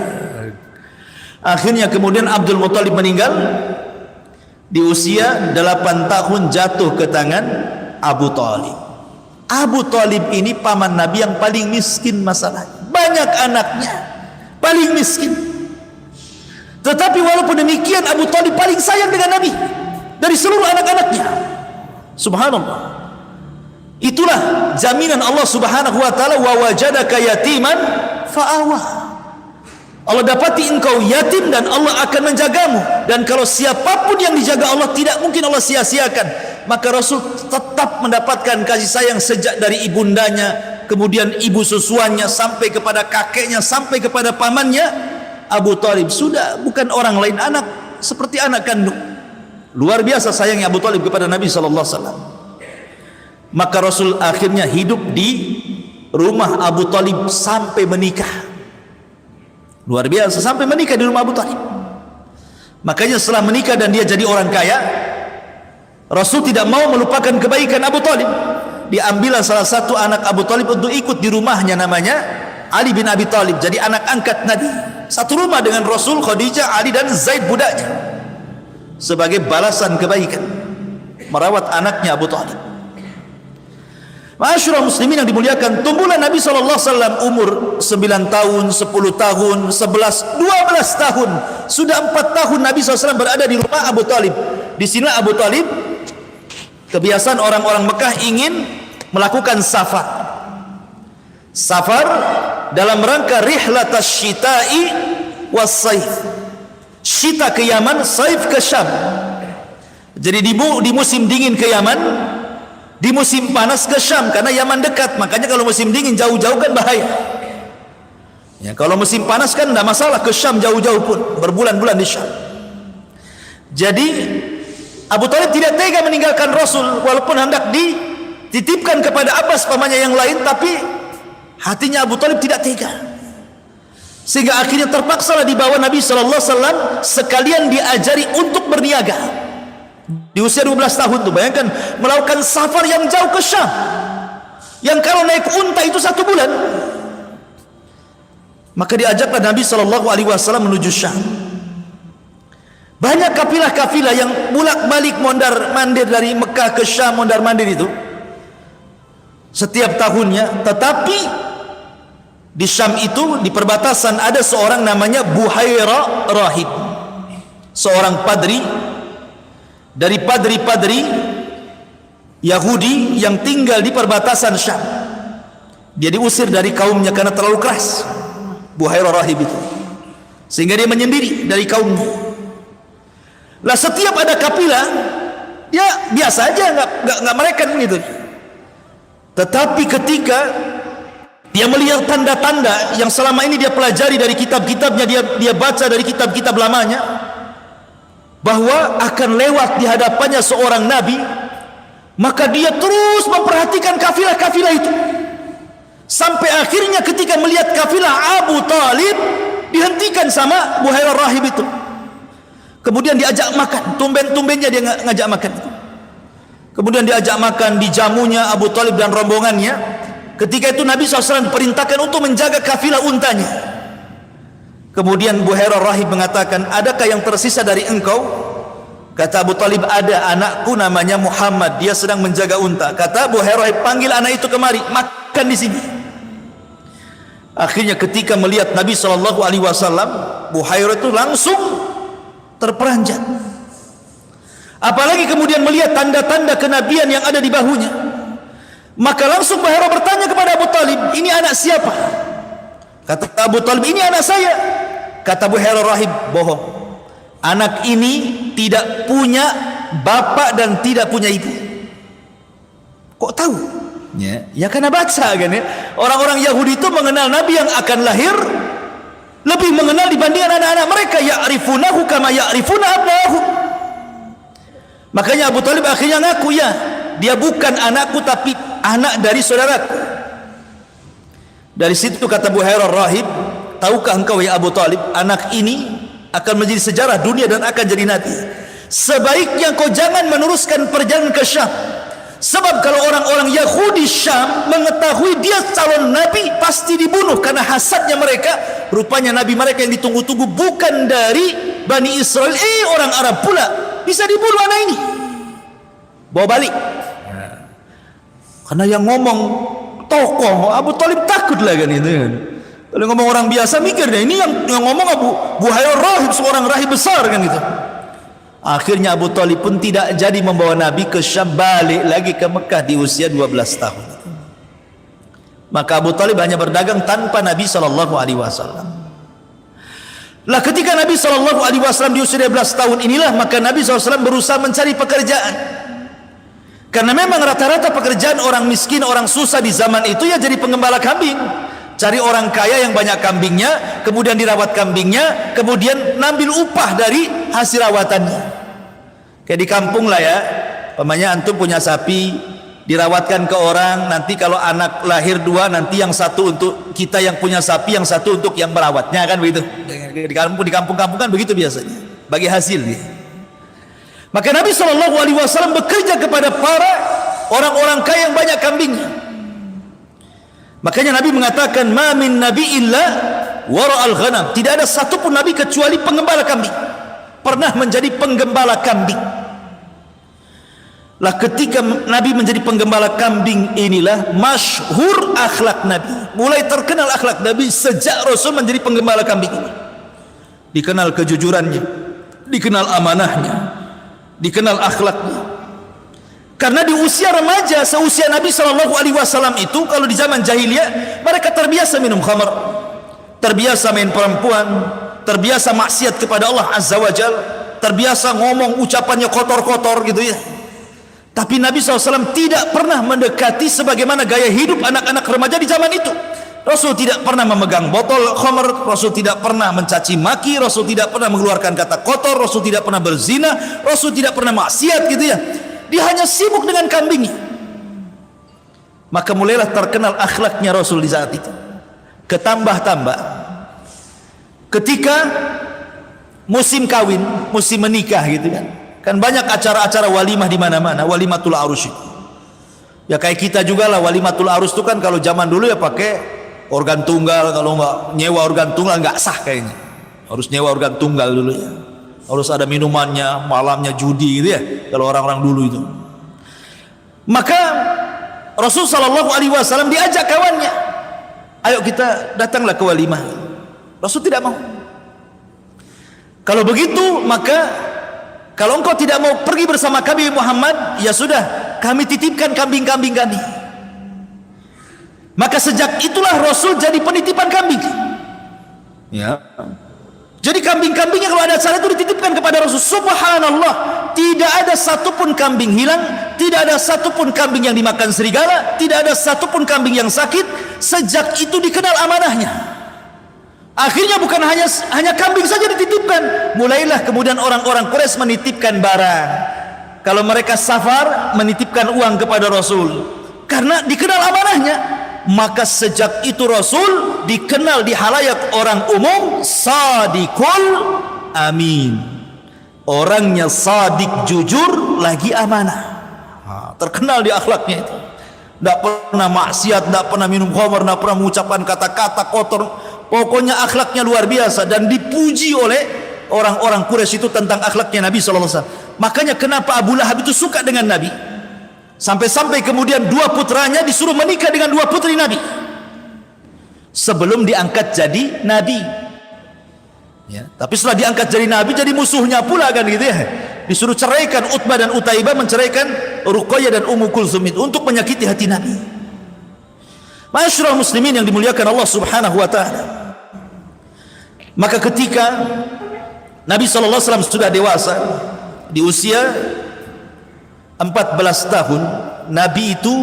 Akhirnya kemudian Abdul Muttalib meninggal di usia 8 tahun, jatuh ke tangan Abu Talib. Abu Talib ini paman Nabi yang paling miskin masalahnya. Banyak anaknya, paling miskin. Tetapi walaupun demikian Abu Talib paling sayang dengan Nabi dari seluruh anak-anaknya. Subhanallah. Itulah jaminan Allah subhanahu wa ta'ala, wa wajadaka yatiman fa'awa. Allah dapati engkau yatim dan Allah akan menjagamu. Dan kalau siapapun yang dijaga Allah, tidak mungkin Allah sia-siakan. Maka Rasul tetap mendapatkan kasih sayang sejak dari ibundanya, kemudian ibu susuannya, sampai kepada kakeknya, sampai kepada pamannya. Abu Talib sudah bukan orang lain, anak seperti anak kandung. Luar biasa sayangnya Abu Talib kepada Nabi sallallahu alaihi wasallam. Maka Rasul akhirnya hidup di rumah Abu Talib sampai menikah. Luar biasa, sampai menikah di rumah Abu Talib. Makanya setelah menikah dan dia jadi orang kaya, Rasul tidak mau melupakan kebaikan Abu Talib. Diambillah salah satu anak Abu Talib untuk ikut di rumahnya, namanya Ali bin Abi Talib, jadi anak angkat Nabi. Satu rumah dengan Rasul, Khadijah, Ali dan Zaid budaknya, sebagai balasan kebaikan merawat anaknya Abu Talib. Ma'asyiral muslimin yang dimuliakan, tumbuhlah Nabi SAW umur 9 tahun, 10 tahun, 11, 12 tahun. Sudah 4 tahun Nabi SAW berada di rumah Abu Talib. Di sini Abu Talib, kebiasaan orang-orang Mekah ingin melakukan safar. Safar dalam rangka rihlatas syita'i was saif. Syita ke Yaman, saif ke Syam. Jadi di musim dingin ke Yaman, di musim panas ke Syam, karena Yaman dekat. Makanya kalau musim dingin jauh-jauh kan bahaya. Ya, kalau musim panas kan tidak masalah, ke Syam jauh-jauh pun, berbulan-bulan di Syam. Jadi Abu Talib tidak tega meninggalkan Rasul, walaupun hendak dititipkan kepada Abbas pamannya yang lain, tapi hatinya Abu Talib tidak tega, sehingga akhirnya terpaksalah dibawa Nabi SAW sekalian diajari untuk berniaga. Di usia 12 tahun tuh, bayangkan melakukan safar yang jauh ke Syam, yang kalau naik unta itu 1 bulan. Maka diajaklah Nabi SAW menuju Syam. Banyak kafilah-kafilah yang bolak-balik mondar-mandir dari Mekah ke Syam, mondar-mandir itu setiap tahunnya. Tetapi di Syam itu, di perbatasan, ada seorang namanya Buhaira Rahib, seorang padri dari padri-padri Yahudi yang tinggal di perbatasan Syam. Dia diusir dari kaumnya karena terlalu keras, Buhaira Rahib itu, sehingga dia menyendiri dari kaumnya. Lah setiap ada kapilah, dia biasa aja, nggak mereka gitu. Tetapi ketika dia melihat tanda-tanda yang selama ini dia pelajari dari kitab-kitabnya, dia baca dari kitab-kitab lamanya, bahwa akan lewat di hadapannya seorang nabi, maka dia terus memperhatikan kafilah-kafilah itu, sampai akhirnya ketika melihat kafilah Abu Talib dihentikan sama Buhaira Rahib itu. Kemudian diajak makan, tumben-tumbennya dia ngajak makan. Kemudian diajak makan, dijamunya Abu Talib dan rombongannya. Ketika itu Nabi SAW diperintahkan untuk menjaga kafilah untanya. Kemudian Buhaira Rahib mengatakan, adakah yang tersisa dari engkau? Kata Abu Talib, ada, anakku namanya Muhammad, dia sedang menjaga unta. Kata Buhaira Rahib, panggil anak itu kemari, makan di sini. Akhirnya ketika melihat Nabi SAW, Buhaira itu langsung terperanjat. Apalagi kemudian melihat tanda-tanda kenabian yang ada di bahunya, maka langsung Buhaira bertanya kepada Abu Talib, ini anak siapa? Kata Abu Talib, ini anak saya. Kata Buhaira Rahib, bohong, anak ini tidak punya bapak dan tidak punya ibu. Kok tahu? Ya karena baca kan ya. Orang-orang Yahudi itu mengenal Nabi yang akan lahir lebih mengenal dibandingkan anak-anak mereka. Ya'rifunahu kama ya'rifuna abna'ahum. Makanya Abu Talib akhirnya ngaku, ya, dia bukan anakku tapi anak dari saudaraku. Dari situ kata Buhaira Rahib, tahukah engkau ya Abu Talib, anak ini akan menjadi sejarah dunia dan akan jadi nabi. Sebaiknya kau jangan meneruskan perjalanan ke Syam, sebab kalau orang-orang Yahudi Syam mengetahui dia calon nabi, pasti dibunuh karena hasadnya mereka. Rupanya nabi mereka yang ditunggu-tunggu bukan dari Bani Israel, orang Arab pula, bisa dibunuh anak ini. Bawa balik. Karena yang ngomong tokoh, Abu Talib takut lah kan itu kan. Kalau ngomong orang biasa mikir deh, ini yang ngomong Buhaira Rahib, seorang rahib besar kan gitu. Akhirnya Abu Talib pun tidak jadi membawa Nabi ke Syam, balik lagi ke Mekah di usia 12 tahun. Maka Abu Talib hanya berdagang tanpa Nabi SAW. Lah ketika Nabi SAW di usia 12 tahun inilah, maka Nabi SAW berusaha mencari pekerjaan. Karena memang rata-rata pekerjaan orang miskin, orang susah di zaman itu ya jadi penggembala kambing. Cari orang kaya yang banyak kambingnya, kemudian dirawat kambingnya, kemudian ngambil upah dari hasil rawatannya. Kayak di kampung lah ya, pamannya antum punya sapi, dirawatkan ke orang, nanti kalau anak lahir 2, nanti yang satu untuk kita yang punya sapi, yang satu untuk yang merawatnya, kan begitu. Di kampung-kampung kan begitu biasanya, bagi hasil dia. Maka Nabi SAW bekerja kepada para orang-orang kaya yang banyak kambingnya. Makanya Nabi mengatakan, ma min nabi illa wara'al ghanam. Tidak ada satupun Nabi kecuali penggembala kambing. Pernah menjadi penggembala kambing. Lah ketika Nabi menjadi penggembala kambing, inilah masyhur akhlak Nabi. Mulai terkenal akhlak Nabi sejak Rasul menjadi penggembala kambing ini. Dikenal kejujurannya, dikenal amanahnya, dikenal akhlaknya. Karena di usia remaja, seusia Nabi SAW itu, kalau di zaman jahiliyah, mereka terbiasa minum khamar, terbiasa main perempuan, terbiasa maksiat kepada Allah Azza wa Jal, terbiasa ngomong ucapannya kotor-kotor gitu ya. Tapi Nabi SAW tidak pernah mendekati sebagaimana gaya hidup anak-anak remaja di zaman itu. Rasul tidak pernah memegang botol khamar, Rasul tidak pernah mencaci maki, Rasul tidak pernah mengeluarkan kata kotor, Rasul tidak pernah berzina, Rasul tidak pernah maksiat gitu ya. Dia hanya sibuk dengan kambingnya. Maka mulailah terkenal akhlaknya Rasul di saat itu. Ketambah-tambah ketika musim kawin, musim menikah gitu kan. Kan banyak acara-acara walimah di mana-mana, walimatul arus itu. Ya kayak kita juga lah, walimatul arus itu kan kalau zaman dulu ya pakai organ tunggal, kalau nggak nyewa organ tunggal nggak sah kayaknya. Harus nyewa organ tunggal dulu ya. Harus ada minumannya, malamnya judi gitu ya, kalau orang-orang dulu itu. Maka Rasul SAW diajak kawannya, ayo kita datanglah ke walimah. Rasul tidak mau. Kalau begitu, maka kalau engkau tidak mau pergi bersama kami Muhammad, ya sudah, kami titipkan kambing-kambing kami. Maka sejak itulah Rasul jadi penitipan kambing. Ya. Jadi kambing-kambingnya kalau ada acara itu dititipkan kepada Rasul. Subhanallah, tidak ada satupun kambing hilang, tidak ada satupun kambing yang dimakan serigala, tidak ada satupun kambing yang sakit. Sejak itu dikenal amanahnya. Akhirnya bukan hanya kambing saja dititipkan, mulailah kemudian orang-orang Quraisy menitipkan barang. Kalau mereka safar, menitipkan uang kepada Rasul, karena dikenal amanahnya. Maka sejak itu Rasul dikenal di halayak orang umum Sadiqul Amin. Orangnya sadik, jujur, lagi amanah. Terkenal di akhlaknya itu. Tidak pernah maksiat, tidak pernah minum khamar, tidak pernah mengucapkan kata-kata kotor. Pokoknya akhlaknya luar biasa dan dipuji oleh orang-orang Quraisy itu tentang akhlaknya Nabi SAW. Makanya kenapa Abu Lahab itu suka dengan Nabi? Sampai-sampai kemudian dua putranya disuruh menikah dengan dua putri Nabi sebelum diangkat jadi Nabi ya. Tapi setelah diangkat jadi Nabi, jadi musuhnya pula kan gitu ya. Disuruh ceraikan Utbah dan Utaibah, menceraikan Ruqayyah dan Ummu Kulsum itu untuk menyakiti hati Nabi. Ma'asyiral muslimin yang dimuliakan Allah Subhanahu wa ta'ala. Maka ketika Nabi SAW sudah dewasa, di usia 14 tahun, Nabi itu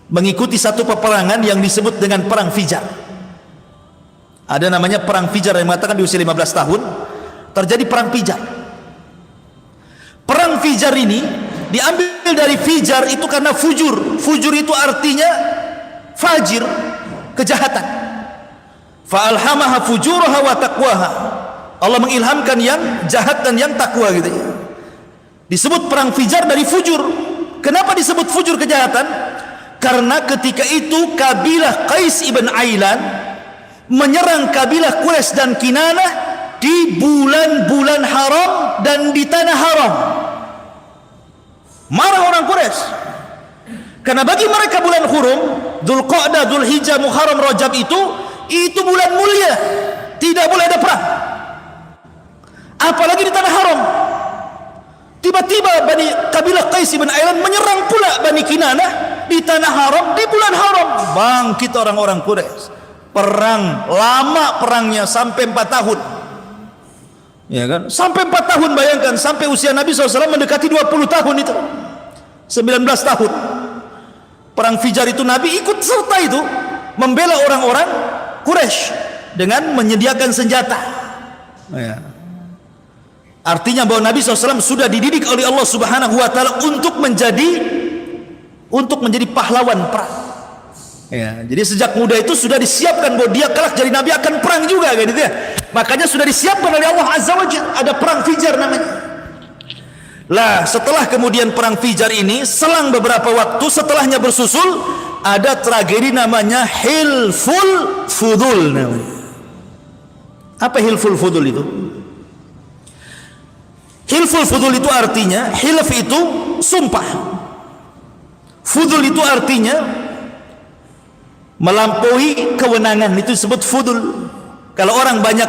mengikuti satu peperangan yang disebut dengan Perang Fijar. Ada namanya Perang Fijar yang mengatakan di usia 15 tahun terjadi Perang Fijar. Perang Fijar ini diambil dari Fijar itu karena fujur. Fujur itu artinya fajir, kejahatan. Fa'alhamaha fujuraha wa taqwaha. Allah mengilhamkan yang jahat dan yang takwa gitu ya. Disebut perang Fijar dari fujur. Kenapa disebut fujur, kejahatan? Karena ketika itu kabilah Qais ibn Ailan menyerang kabilah Quraisy dan Kinanah di bulan-bulan haram dan di tanah haram. Marah orang Quraisy. Karena bagi mereka bulan hurum, Dzulqa'dah, Dzulhijjah, Muharram, Rajab itu bulan mulia. Tidak boleh ada perang. Apalagi di tanah haram. Tiba-tiba kabilah Qais bin Ailan menyerang pula Bani Kinanah di tanah haram, di bulan haram. Bangkit orang-orang Quraisy. Perang, lama perangnya sampai 4 tahun. Ya kan? Sampai 4 tahun, bayangkan, sampai usia Nabi SAW mendekati 20 tahun itu. 19 tahun. Perang Fijar itu Nabi ikut serta itu, membela orang-orang Quraisy dengan menyediakan senjata. Ya. Artinya bahwa Nabi SAW sudah dididik oleh Allah Subhanahu wa ta'ala untuk menjadi pahlawan perang. Ya, jadi sejak muda itu sudah disiapkan bahwa dia kelak jadi Nabi akan perang juga gitu ya. Makanya sudah disiapkan oleh Allah Azza wa Jalla, ada perang Fijar namanya. Lah setelah kemudian perang Fijar ini, selang beberapa waktu setelahnya bersusul, ada tragedi namanya Hilful Fudul namanya. Apa Hilful Fudul itu? Hilful Fudul itu artinya, hilf itu sumpah, Fudul itu artinya melampaui kewenangan, itu disebut Fudul. Kalau orang banyak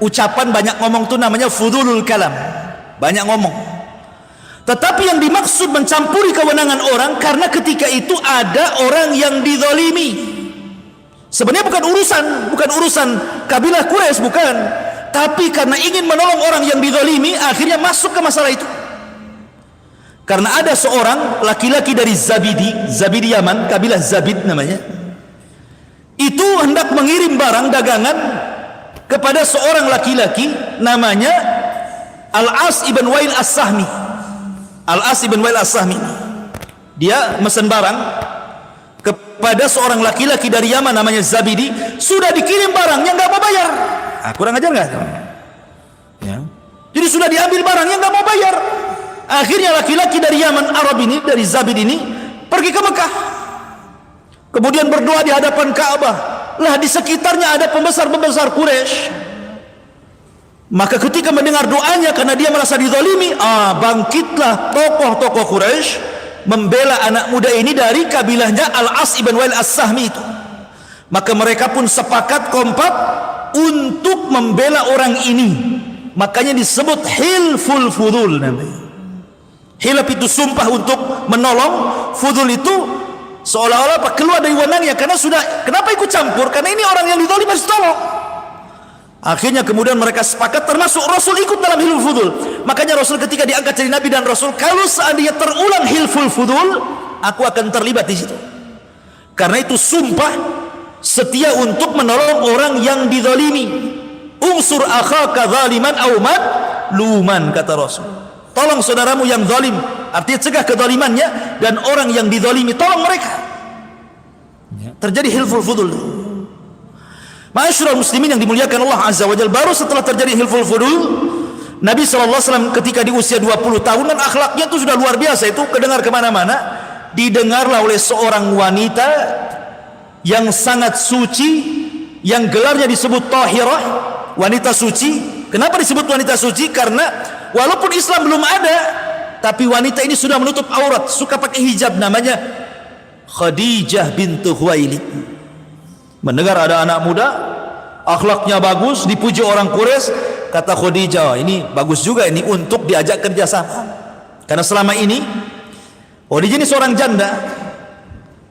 ucapan, banyak ngomong itu namanya Fudulul Kalam, banyak ngomong. Tetapi yang dimaksud mencampuri kewenangan orang, karena ketika itu ada orang yang dizalimi. Sebenarnya bukan urusan kabilah Quraisy, bukan, tapi karena ingin menolong orang yang dizalimi, akhirnya masuk ke masalah itu. Karena ada seorang laki-laki dari Zabidi Yaman, kabilah Zabid namanya, itu hendak mengirim barang dagangan kepada seorang laki-laki namanya Al-As ibn Wail As-Sahmi. Al-As ibn Wail As-Sahmi, dia mesen barang kepada seorang laki-laki dari Yaman namanya Zabidi. Sudah dikirim barangnya, nggak mau bayar. Kurang ajar nggak? Ya. Jadi sudah diambil barangnya, nggak mau bayar. Akhirnya laki-laki dari Yaman Arab ini, dari Zabid ini, pergi ke Mekah. Kemudian berdoa di hadapan Ka'bah. Lah di sekitarnya ada pembesar-pembesar Quraisy. Maka ketika mendengar doanya, karena dia merasa dizalimi, bangkitlah tokoh-tokoh Quraisy membela anak muda ini dari kabilahnya Al-As ibn Wail As-Sahmi itu. Maka mereka pun sepakat kompak untuk membela orang ini. Makanya disebut Hilful Fudul namanya. Hilaf itu sumpah untuk menolong, Fudul itu seolah-olah keluar dari wewenangnya, karena sudah, kenapa ikut campur? Karena ini orang yang dizalimi harus tolong. Akhirnya kemudian mereka sepakat, termasuk Rasul ikut dalam Hilful Fudul. Makanya Rasul ketika diangkat jadi Nabi dan Rasul, kalau seandainya terulang Hilful Fudul, aku akan terlibat di situ. Karena itu sumpah setia untuk menolong orang yang dizalimi. Unsur akhaka zaliman aw madluman, kata Rasul. Tolong saudaramu yang zalim, artinya cegah kezalimannya, dan orang yang dizalimi tolong mereka. Terjadi Hilful Fudul. Ma'asyiral muslimin yang dimuliakan Allah Azza wa Jalla, baru setelah terjadi Hilful Fudul, Nabi SAW ketika di usia 20 tahun, dan akhlaknya itu sudah luar biasa, itu kedengar kemana-mana. Didengarlah oleh seorang wanita yang sangat suci, yang gelarnya disebut Tahirah, wanita suci. Kenapa disebut wanita suci? Karena walaupun Islam belum ada, tapi wanita ini sudah menutup aurat, suka pakai hijab, namanya Khadijah bintu Khuwailid. Mendengar ada anak muda, akhlaknya bagus, dipuji orang Quraisy, kata Khadijah, ini bagus juga ini untuk diajak kerjasama. Karena selama ini Khadijah ini seorang janda,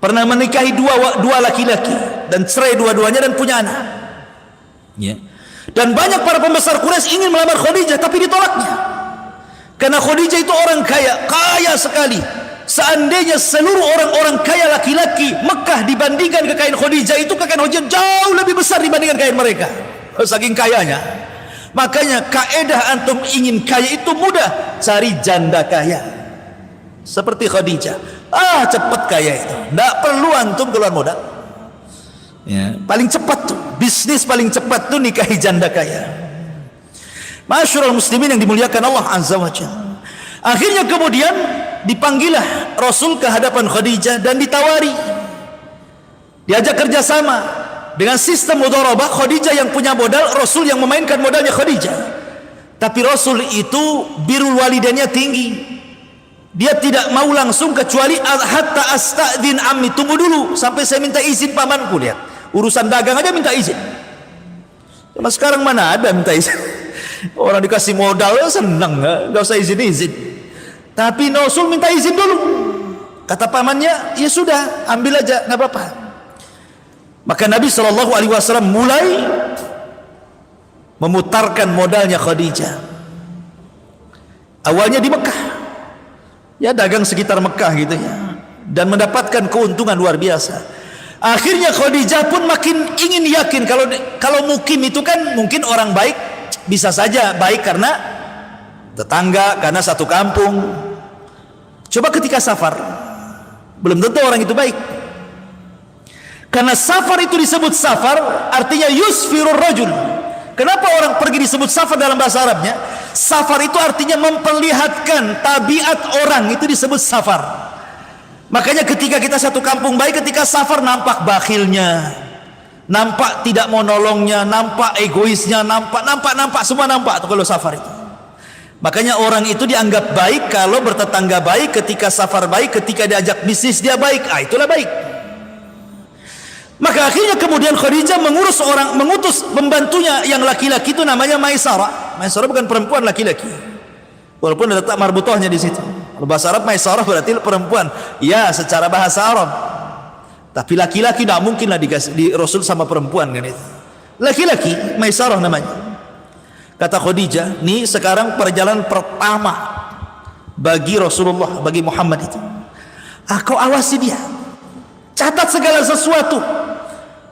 pernah menikahi dua laki-laki dan cerai dua-duanya dan punya anak. Ya. Dan banyak para pembesar Quraisy ingin melamar Khadijah, tapi ditolaknya. Karena Khadijah itu orang kaya, kaya sekali. Seandainya seluruh orang-orang kaya laki-laki Mekah dibandingkan kekayaan Khadijah, itu kekayaan Khadijah jauh lebih besar dibandingkan kekayaan mereka. Saking kayanya. Makanya kaedah antum ingin kaya itu mudah, cari janda kaya seperti Khadijah. Cepat kaya itu, tidak perlu antum keluar modal. Ya, paling cepat tuh, bisnis paling cepat tuh nikahi janda kaya. Ma'asyiral muslimin yang dimuliakan Allah Azza wa Jalla. Akhirnya kemudian dipanggillah Rasul ke hadapan Khadijah dan ditawari, diajak kerjasama dengan sistem mudharabah. Khadijah yang punya modal, Rasul yang memainkan modalnya Khadijah. Tapi Rasul itu birrul walidainnya tinggi. Dia tidak mau langsung, kecuali hatta astadzin ammi, tunggu dulu sampai saya minta izin pamanku. Lihat, urusan dagang aja minta izin. Cuma sekarang mana ada minta izin? Orang dikasih modal senang, nggak usah izin-izin. Tapi Rasul minta izin dulu. Kata pamannya, ya sudah, ambil aja, nggak apa-apa. Maka Nabi SAW mulai memutarkan modalnya Khadijah. Awalnya di Mekah, ya dagang sekitar Mekah gitu ya, dan mendapatkan keuntungan luar biasa. Akhirnya Khadijah pun makin ingin yakin kalau mukim itu kan mungkin orang baik, bisa saja baik karena tetangga, karena satu kampung. Coba ketika safar, belum tentu orang itu baik. Karena safar itu disebut safar, artinya yusfirur rajul. Kenapa orang pergi disebut safar dalam bahasa Arabnya? Safar itu artinya memperlihatkan tabiat orang, itu disebut safar. Makanya ketika kita satu kampung baik, ketika safar nampak bakhilnya, nampak tidak mau nolongnya, nampak egoisnya, nampak semua nampak tuh kalau safar itu. Makanya orang itu dianggap baik kalau bertetangga baik, ketika safar baik, ketika diajak bisnis dia baik. Itulah baik. Maka akhirnya kemudian Khadijah mengutus pembantunya yang laki-laki itu namanya Maisarah. Maisarah bukan perempuan, laki-laki. Walaupun ada letak marbutohnya di situ. Kalau bahasa Arab Maisarah berarti perempuan. Ya, secara bahasa Arab. Tapi laki-laki tidak mungkinlah di Rasul sama perempuan kan itu. Laki-laki Maisarah namanya. Kata Khadijah, ini sekarang perjalanan pertama bagi Rasulullah, bagi Muhammad itu. Kau awasi dia, catat segala sesuatu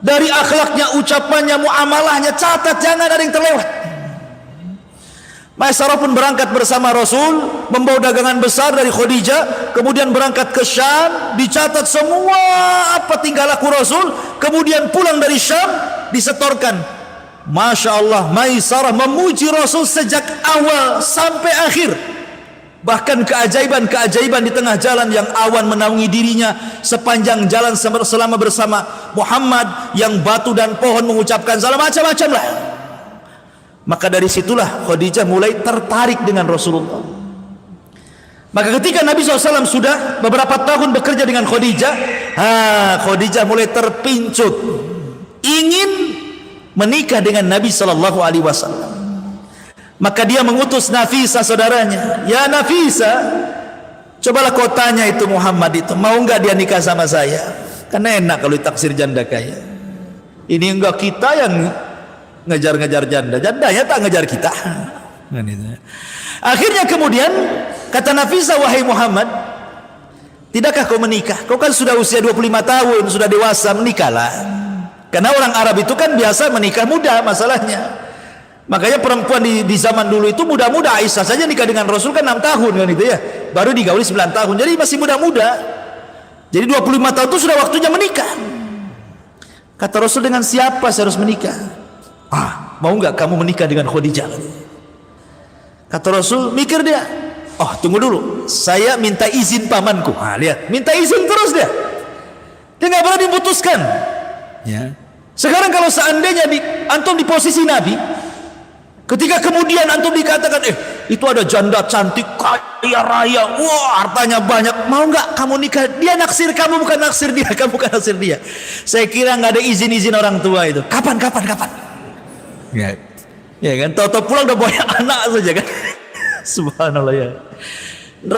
dari akhlaknya, ucapannya, muamalahnya, catat, jangan ada yang terlewat. Maisarah pun berangkat bersama Rasul, membawa dagangan besar dari Khadijah, kemudian berangkat ke Syam, dicatat semua apa tingkah laku Rasul, kemudian pulang dari Syam, disetorkan. Masya Allah, Maisarah memuji Rasul sejak awal sampai akhir. Bahkan keajaiban-keajaiban di tengah jalan yang awan menaungi dirinya sepanjang jalan selama bersama Muhammad, yang batu dan pohon mengucapkan salam, macam-macam lah. Maka dari situlah Khadijah mulai tertarik dengan Rasulullah. Maka ketika Nabi SAW sudah beberapa tahun bekerja dengan Khadijah, Khadijah mulai terpincut ingin menikah dengan Nabi Sallallahu Alaihi Wasallam. Maka dia mengutus Nafisa saudaranya, ya Nafisa, cobalah kau tanya itu Muhammad itu, mau enggak dia nikah sama saya? Karena enak kalau ditaksir janda kaya. Ini enggak kita yang ngejar-ngejar janda, jandanya tak ngejar kita. Akhirnya kemudian kata Nafisa, wahai Muhammad, tidakkah kau menikah? Kau kan sudah usia 25 tahun, sudah dewasa, menikahlah. Karena orang Arab itu kan biasa menikah muda masalahnya. Makanya perempuan di zaman dulu itu muda-muda. Aisyah saja nikah dengan Rasul kan 6 tahun kan itu ya. Baru digauli 9 tahun. Jadi masih muda-muda. Jadi 25 tahun itu sudah waktunya menikah. Kata Rasul, dengan siapa saya harus menikah? Mau enggak kamu menikah dengan Khadijah? Kata Rasul, mikir dia. Tunggu dulu. Saya minta izin pamanku. Lihat, minta izin terus dia. Dia enggak boleh diputuskan. Ya. Sekarang kalau seandainya antum di posisi Nabi, ketika kemudian antum dikatakan, itu ada janda cantik, kaya raya, wah hartanya banyak, mau nggak kamu nikah? Dia naksir kamu, bukan naksir dia, kamu bukan naksir dia. Saya kira nggak ada izin orang tua itu. Kapan? Ya kan, tahu-tahu pulang udah banyak anak saja kan. Subhanallah ya.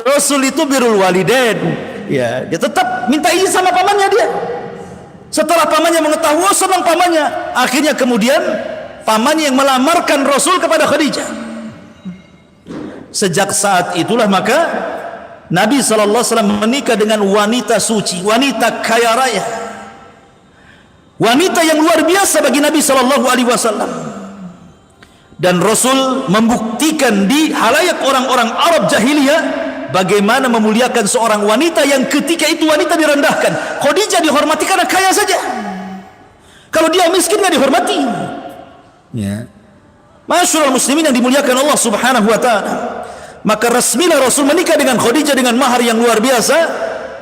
Rasul itu birrul walidain. Ya, dia tetap minta izin sama pamannya dia. Setelah pamannya mengetahui, senang pamannya. Akhirnya kemudian pamannya yang melamarkan Rasul kepada Khadijah. Sejak saat itulah maka Nabi SAW menikah dengan wanita suci, wanita kaya raya, wanita yang luar biasa bagi Nabi SAW. Dan Rasul membuktikan di halayak orang-orang Arab jahiliyah bagaimana memuliakan seorang wanita yang ketika itu wanita direndahkan. Khadijah dihormati karena kaya saja. Kalau dia miskin nggak dihormati. Ya. Masyaallah muslimin yang dimuliakan Allah Subhanahu wa taala. Maka resmilah Rasul menikah dengan Khadijah dengan mahar yang luar biasa,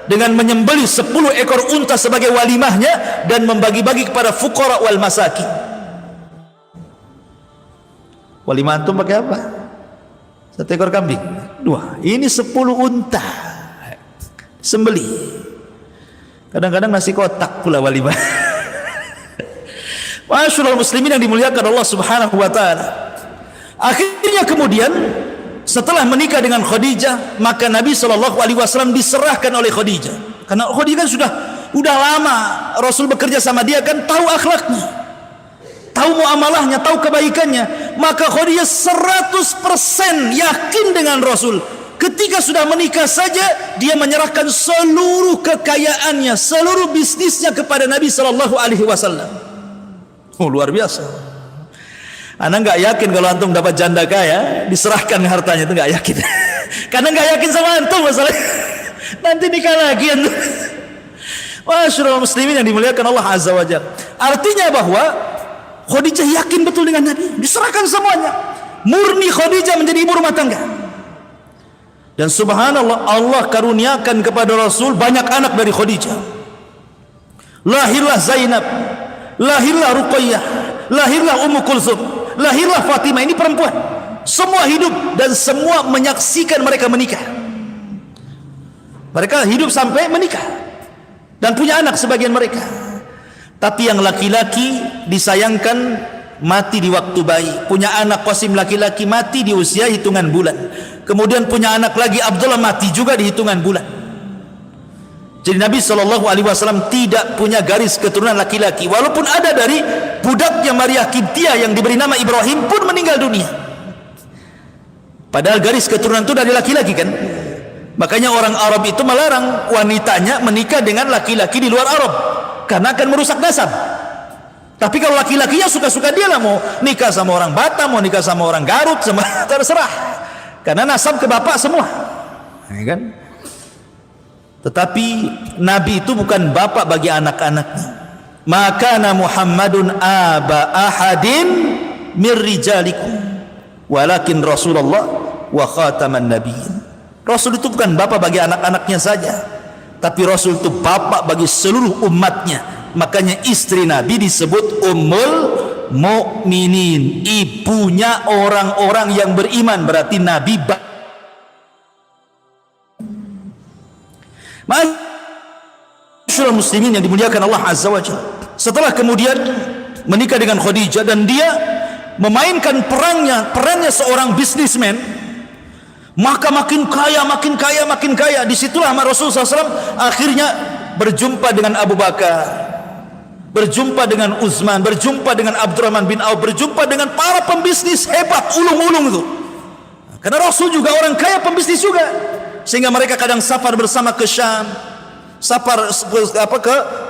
dengan menyembelih 10 ekor unta sebagai walimahnya dan membagi-bagi kepada fuqara wal masakin. Walimah antum pakai apa? 1 ekor kambing, 2. Ini 10 unta sembelih. Kadang-kadang nasi kotak pula walimah. Masyaallah muslimin yang dimuliakan Allah Subhanahu wa taala. Akhirnya kemudian setelah menikah dengan Khadijah, maka Nabi SAW diserahkan oleh Khadijah. Karena Khadijah kan sudah lama Rasul bekerja sama dia, kan tahu akhlaknya, tahu muamalahnya, tahu kebaikannya. Maka Khadijah 100% yakin dengan Rasul. Ketika sudah menikah saja, dia menyerahkan seluruh kekayaannya, seluruh bisnisnya kepada Nabi SAW. Luar biasa. Anda nggak yakin kalau antum dapat janda kaya diserahkan hartanya, itu nggak yakin. Karena nggak yakin sama antum masalahnya. Nanti nikah lagi antum. Masyaallah muslimin yang dimuliakan Allah Azza wa Jalla. Artinya bahwa Khadijah yakin betul dengan Nabi, diserahkan semuanya. murni Khadijah menjadi ibu rumah tangga. Dan subhanallah, Allah karuniakan kepada Rasul banyak anak dari Khadijah. Lahirlah Zainab, lahirlah Ruqayyah, lahirlah Ummu Kulsum, lahirlah Fatimah. Ini perempuan, semua hidup dan semua menyaksikan mereka menikah. Mereka hidup sampai menikah dan punya anak sebagian mereka. Tapi yang laki-laki disayangkan mati di waktu bayi. Punya anak Qasim laki-laki mati di usia hitungan bulan. Kemudian punya anak lagi Abdullah mati juga di hitungan bulan. Jadi Nabi SAW tidak punya garis keturunan laki-laki. Walaupun ada dari budaknya Maria Qibtiyah yang diberi nama Ibrahim pun meninggal dunia. Padahal garis keturunan itu dari laki-laki kan. Makanya orang Arab itu melarang wanitanya menikah dengan laki-laki di luar Arab, karena akan merusak nasab. Tapi kalau laki-lakinya suka-suka dia lah, mau nikah sama orang Batam, mau nikah sama orang Garut, sama terserah, karena nasab ke bapak semua, ya kan? Tetapi Nabi itu bukan bapak bagi anak-anaknya. Maka Muhammadun aba ahadin mir rijalikum walakin Rasulullah wa khataman nabiyyin. Rasul itu bukan bapak bagi anak-anaknya saja, tapi Rasul itu bapak bagi seluruh umatnya. Makanya istri Nabi disebut Ummul Mukminin, ibunya orang-orang yang beriman. Berarti Nabi Masyaallah muslimin yang dimuliakan Allah Azza wa Jalla. Setelah kemudian menikah dengan Khadijah dan dia memainkan perannya seorang bisnismen, maka makin kaya, makin kaya, makin kaya. Disitulah Rasulullah SAW akhirnya berjumpa dengan Abu Bakar, berjumpa dengan Utsman, berjumpa dengan Abdurrahman bin Auf, berjumpa dengan para pembisnis hebat, ulung-ulung itu. Karena Rasul juga orang kaya, pembisnis juga, sehingga mereka kadang safar bersama ke Syam, safar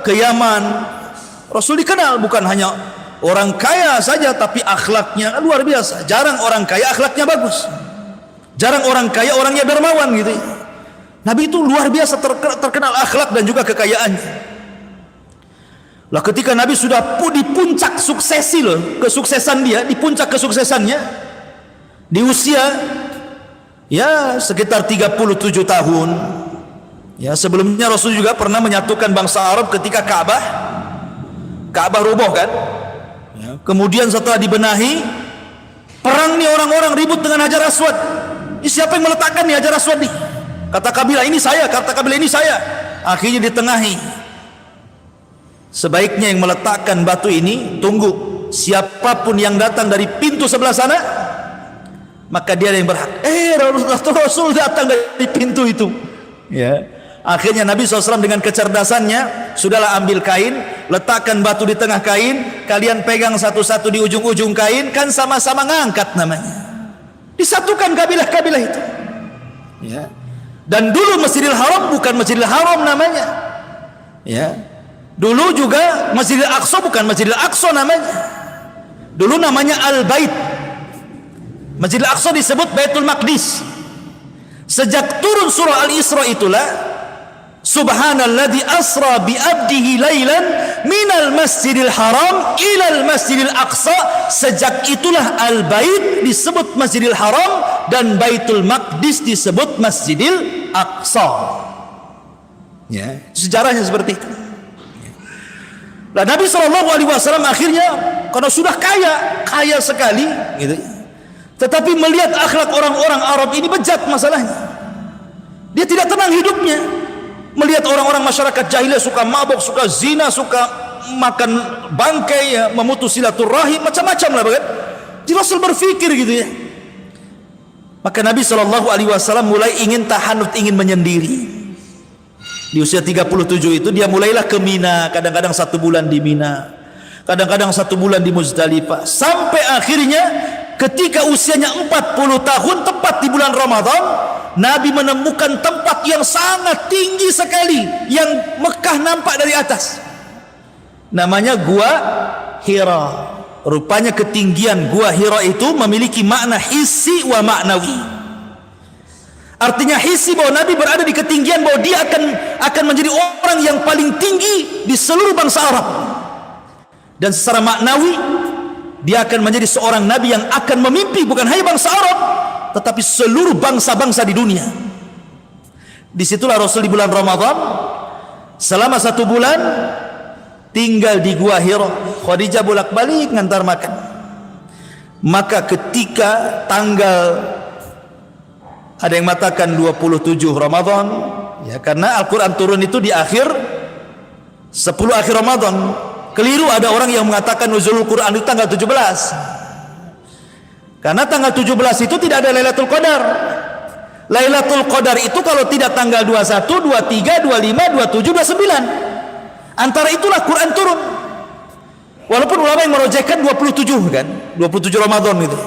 ke Yaman. Rasul dikenal bukan hanya orang kaya saja, tapi akhlaknya luar biasa. Jarang orang kaya akhlaknya bagus. Jarang orang kaya orangnya dermawan gitu. Nabi itu luar biasa terkenal akhlak dan juga kekayaannya. Lah ketika Nabi sudah di puncak suksesi loh, kesuksesan dia, di puncak kesuksesannya, di usia ya sekitar 37 tahun. Ya, sebelumnya Rasul juga pernah menyatukan bangsa Arab ketika Ka'bah roboh kan. Ya, kemudian setelah dibenahi, perang nih, orang-orang ribut dengan Hajar Aswad. Siapa yang meletakkan nih Hajar Aswad nih? Kata kabilah ini saya, kata kabilah ini saya. Akhirnya ditengahi. Sebaiknya yang meletakkan batu ini, tunggu siapapun yang datang dari pintu sebelah sana, maka dia yang berhak. Rasul datang dari pintu itu. Ya. Akhirnya Nabi SAW dengan kecerdasannya, sudahlah ambil kain, letakkan batu di tengah kain, kalian pegang satu-satu di ujung-ujung kain, kan sama-sama ngangkat namanya. Disatukan kabilah-kabilah itu. Ya. Dan dulu Masjidil Haram bukan Masjidil Haram namanya. Ya. Dulu juga Masjidil Aqsa bukan Masjidil Aqsa namanya. Dulu namanya Al-Bait. Masjidil Aqsa disebut Baitul Maqdis. Sejak turun surah Al-Isra itulah, Subhanalladzi asra bi abdihi lailan minal masjidil haram ilal masjidil aqsa. Sejak itulah Al-Bait disebut Masjidil Haram dan Baitul Maqdis disebut Masjidil Aqsa. Ya, sejarahnya seperti itu. Nah, Nabi SAW akhirnya karena sudah kaya sekali gitu, tetapi melihat akhlak orang-orang Arab ini bejat masalahnya. Dia tidak tenang hidupnya. Melihat orang-orang masyarakat jahiliyah suka mabuk, suka zina, suka makan bangkai, ya, memutus silaturahim, macam-macam lah kan. Jadi Rasul berpikir gitu ya. Maka Nabi SAW mulai ingin tahanut, ingin menyendiri. Di usia 37 itu dia mulailah ke Mina. Kadang-kadang 1 bulan di Mina, kadang-kadang 1 bulan di Muzdalifah, sampai akhirnya ketika usianya 40 tahun tepat di bulan Ramadan, Nabi menemukan tempat yang sangat tinggi sekali yang Mekah nampak dari atas. Namanya Gua Hira. Rupanya ketinggian Gua Hira itu memiliki makna hissi wa maknawi. Artinya hissi bahwa Nabi berada di ketinggian, bahwa dia akan menjadi orang yang paling tinggi di seluruh bangsa Arab. Dan secara maknawi dia akan menjadi seorang nabi yang akan memimpi bukan hanya bangsa Arab tetapi seluruh bangsa-bangsa di dunia. Disitulah Rasul di bulan Ramadan selama 1 bulan tinggal di Gua Hira. Khadijah bolak-balik ngantar makan. Maka ketika tanggal, ada yang mengatakan 27 Ramadan, ya, karena Al-Quran turun itu di akhir 10 akhir Ramadan. Keliru ada orang yang mengatakan nuzulul Quran itu tanggal 17. Karena tanggal 17 itu tidak ada Lailatul Qadar. Lailatul Qadar itu kalau tidak tanggal 21, 23, 25, 27, 29. Antara itulah Quran turun. Walaupun ulama yang merojekkan 27 kan, 27 Ramadan itu.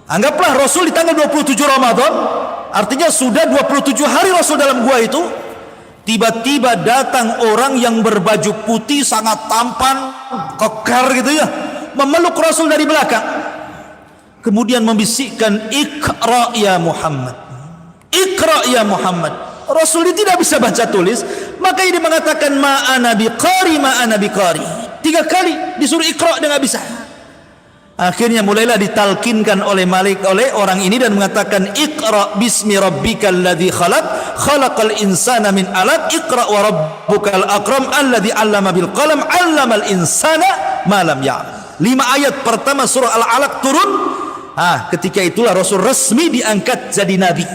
Anggaplah Rasul di tanggal 27 Ramadan, artinya sudah 27 hari Rasul dalam gua itu. Tiba-tiba datang orang yang berbaju putih sangat tampan, kekar gitu ya, memeluk Rasul dari belakang. Kemudian membisikkan, "Iqra ya Muhammad. Iqra ya Muhammad." Rasul ini tidak bisa baca tulis, maka dia mengatakan ma'ana biqari, ma'ana biqari. 3 kali disuruh Iqra, dia nggak bisa. Akhirnya mulailah ditalkinkan oleh orang ini dan mengatakan, "Iqra bismi rabbikal ladzi khalaq, khalaqal insana min 'alaq, Iqra wa rabbukal akram alladzi 'allama bil qalam, 'allamal insana ma lam ya'lam." 5 ayat pertama surah Al-Alaq turun. Ketika itulah Rasul resmi diangkat jadi nabi.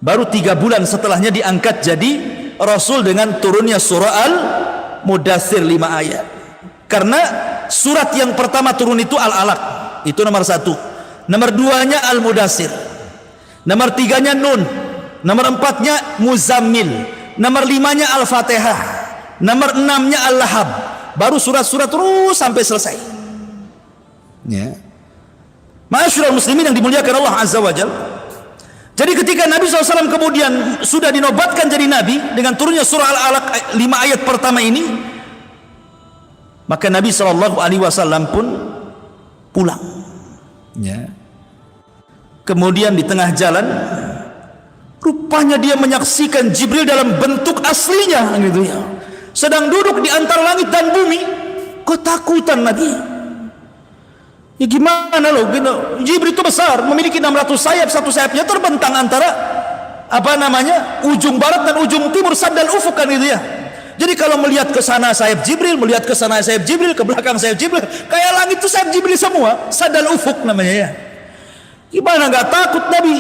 Baru 3 bulan setelahnya diangkat jadi Rasul dengan turunnya surah Al-Mudaththir 5 ayat. Karena surat yang pertama turun itu Al-Alaq, itu nomor 1. Nomor 2-nya Al-Mudaththir. Nomor 3-nya Nun. Nomor 4-nya Muzammil. Nomor 5-nya Al-Fatihah. Nomor 6-nya Al-Lahab. Baru surat-surat terus sampai selesai. Ya. Ma'asyiral muslimin yang dimuliakan Allah Azza wa Jalla. Jadi ketika Nabi SAW kemudian sudah dinobatkan jadi Nabi dengan turunnya surah Al-Alaq 5 ayat pertama ini, maka Nabi SAW pun pulang. Ya. Kemudian di tengah jalan, rupanya dia menyaksikan Jibril dalam bentuk aslinya, gitu ya, sedang duduk di antara langit dan bumi. Ketakutan Nabi. Ya gimana loh, gitu. Jibril itu besar, memiliki 600 sayap, satu sayapnya terbentang antara ujung barat dan ujung timur, sadal ufuk kan gitu ya. Jadi kalau melihat ke sana sayap Jibril, melihat ke sana sayap Jibril, ke belakang sayap Jibril, kayak langit itu sayap Jibril semua, sadal ufuk namanya ya. Gimana nggak takut Nabi?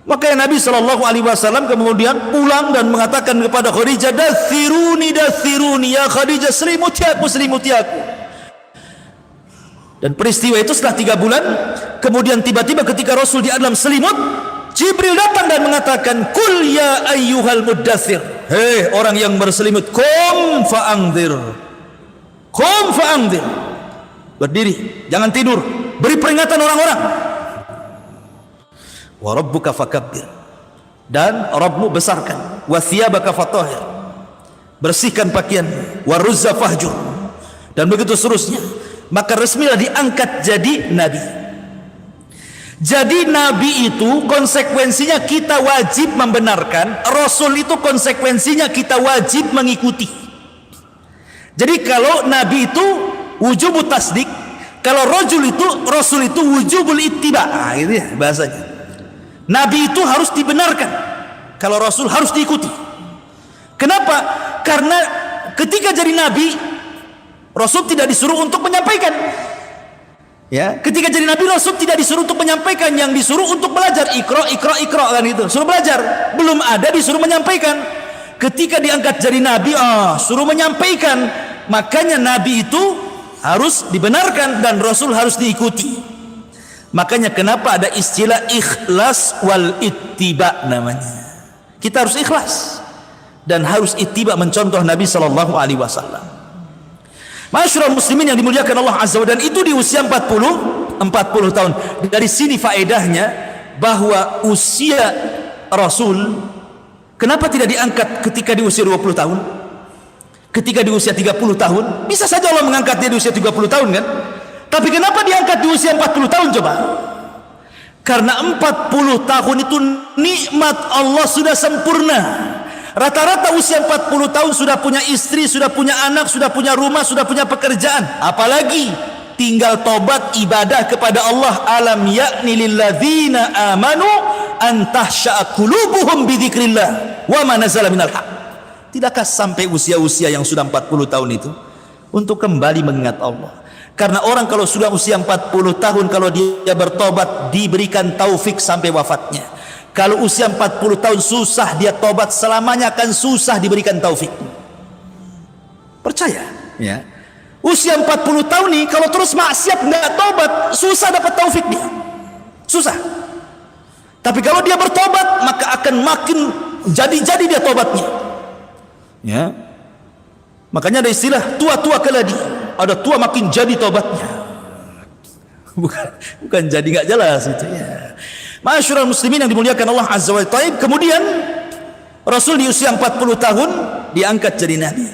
Makanya Nabi SAW kemudian pulang dan mengatakan kepada Khadijah, "Dathiruni, dathiruni ya Khadijah, selimuti aku, selimuti aku." Dan peristiwa itu setelah 3 bulan, kemudian tiba-tiba ketika Rasul di dalam selimut, Jibril datang dan mengatakan, "Qul ya ayyuhal muddathir." Hei orang yang berselimut, "Qum fa'anzir." Qum fa'anzir. Berdiri, jangan tidur, beri peringatan orang-orang. Wa rabbuka fakabbir. Dan Rabbmu besarkan. Wa thiyabaka fatahhir. Bersihkan pakaianmu. Wa ruzza fahjur. Dan begitu seterusnya. Maka resmilah diangkat jadi nabi. Jadi nabi itu konsekuensinya kita wajib membenarkan, Rasul itu konsekuensinya kita wajib mengikuti. Jadi kalau nabi itu wujubut tasdik, kalau Rasul itu wujubul ittiba. Gitu ya bahasanya. Nabi itu harus dibenarkan, kalau Rasul harus diikuti. Kenapa? Karena ketika jadi nabi, Rasul tidak disuruh untuk menyampaikan. Ya, ketika jadi nabi Rasul tidak disuruh untuk menyampaikan, yang disuruh untuk belajar. Iqra kan itu, suruh belajar. Belum ada disuruh menyampaikan. Ketika diangkat jadi nabi, suruh menyampaikan. Makanya nabi itu harus dibenarkan dan Rasul harus diikuti. Makanya kenapa ada istilah ikhlas wal ittiba namanya. Kita harus ikhlas dan harus ittiba mencontoh Nabi sallallahu alaihi wasallam. Masyarakat muslimin yang dimuliakan Allah Azza wa Jalla, dan itu di usia 40 tahun. Dari sini faedahnya bahwa usia Rasul kenapa tidak diangkat ketika di usia 20 tahun? Ketika di usia 30 tahun, bisa saja Allah mengangkat dia di usia 30 tahun kan? Tapi kenapa diangkat di usia 40 tahun coba? Karena 40 tahun itu nikmat Allah sudah sempurna. Rata-rata usia 40 tahun sudah punya istri, sudah punya anak, sudah punya rumah, sudah punya pekerjaan. Apalagi tinggal tobat ibadah kepada Allah. Alam ya'ni lilladzina amanu an tahsha'a qulubuhum bidzikrillah wa ma nazala minal haq. Tidakkah sampai usia-usia yang sudah 40 tahun itu untuk kembali mengingat Allah? Karena orang kalau sudah usia 40 tahun, kalau dia bertobat diberikan taufik sampai wafatnya. Kalau usia 40 tahun susah dia tobat, selamanya akan susah diberikan taufik. Percaya ya. Usia 40 tahun nih kalau terus maksiat nggak tobat, susah dapat taufik dia. Susah. Tapi kalau dia bertobat, maka akan makin jadi-jadi dia tobatnya. Ya. Makanya ada istilah tua-tua keladi. Ada tua makin jadi tobatnya. Bukan jadi nggak jelas itu ya. Masyarul muslimin yang dimuliakan Allah Azza wa Jalla. Kemudian Rasul di usia 40 tahun diangkat jadi nabi.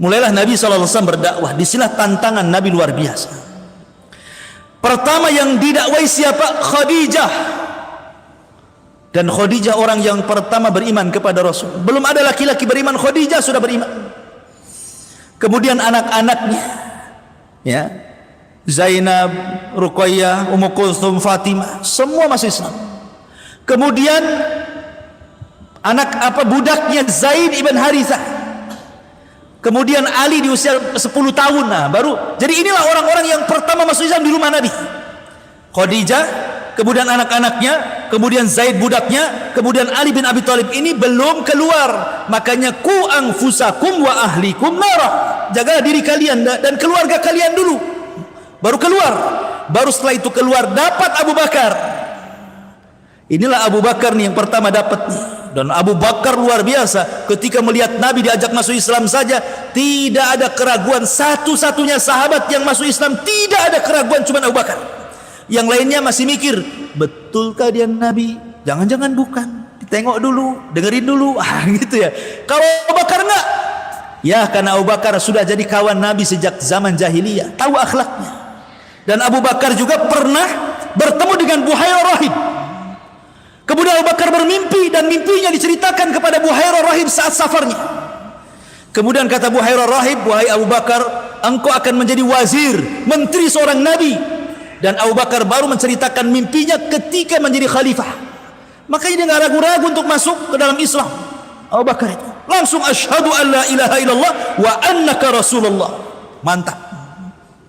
Mulailah Nabi SAW berdakwah. Disinilah tantangan Nabi luar biasa. Pertama yang didakwai siapa? Khadijah. Dan Khadijah orang yang pertama beriman kepada Rasul. Belum ada laki-laki beriman, Khadijah sudah beriman. Kemudian anak-anaknya, ya, Zainab, Ruqayyah, Ummu Kulthum, Fatimah, semua masuk Islam. Kemudian budaknya Zaid ibn Harithah. Kemudian Ali di usia 10 tahun, nah baru. Jadi inilah orang-orang yang pertama masuk Islam di rumah Nabi. Khadijah, kemudian anak-anaknya, kemudian Zaid budaknya, kemudian Ali bin Abi Thalib. Ini belum keluar. Makanya ku anfusakum wa ahlikum nara. Jagalah diri kalian dan keluarga kalian dulu. Baru keluar. Baru setelah itu keluar dapat Abu Bakar. Inilah Abu Bakar nih yang pertama dapat nih. Dan Abu Bakar luar biasa, ketika melihat Nabi diajak masuk Islam saja tidak ada keraguan. Satu-satunya sahabat yang masuk Islam tidak ada keraguan, cuma Abu Bakar. Yang lainnya masih mikir, betulkah dia Nabi? Jangan-jangan bukan. Ditengok dulu, dengerin dulu, gitu ya. Kalau Abu Bakar enggak, ya karena Abu Bakar sudah jadi kawan Nabi sejak zaman jahiliyah, tahu akhlaknya. Dan Abu Bakar juga pernah bertemu dengan Buhairah Rahib. Kemudian Abu Bakar bermimpi dan mimpinya diceritakan kepada Buhairah Rahib saat safarnya. Kemudian kata Buhairah Rahib, wahai Abu Bakar, engkau akan menjadi wazir, menteri seorang nabi. Dan Abu Bakar baru menceritakan mimpinya ketika menjadi khalifah. Makanya dia nggak ragu-ragu untuk masuk ke dalam Islam. Abu Bakar itu langsung asyhadu an la ilaha illallah wa annaka rasulullah. Mantap.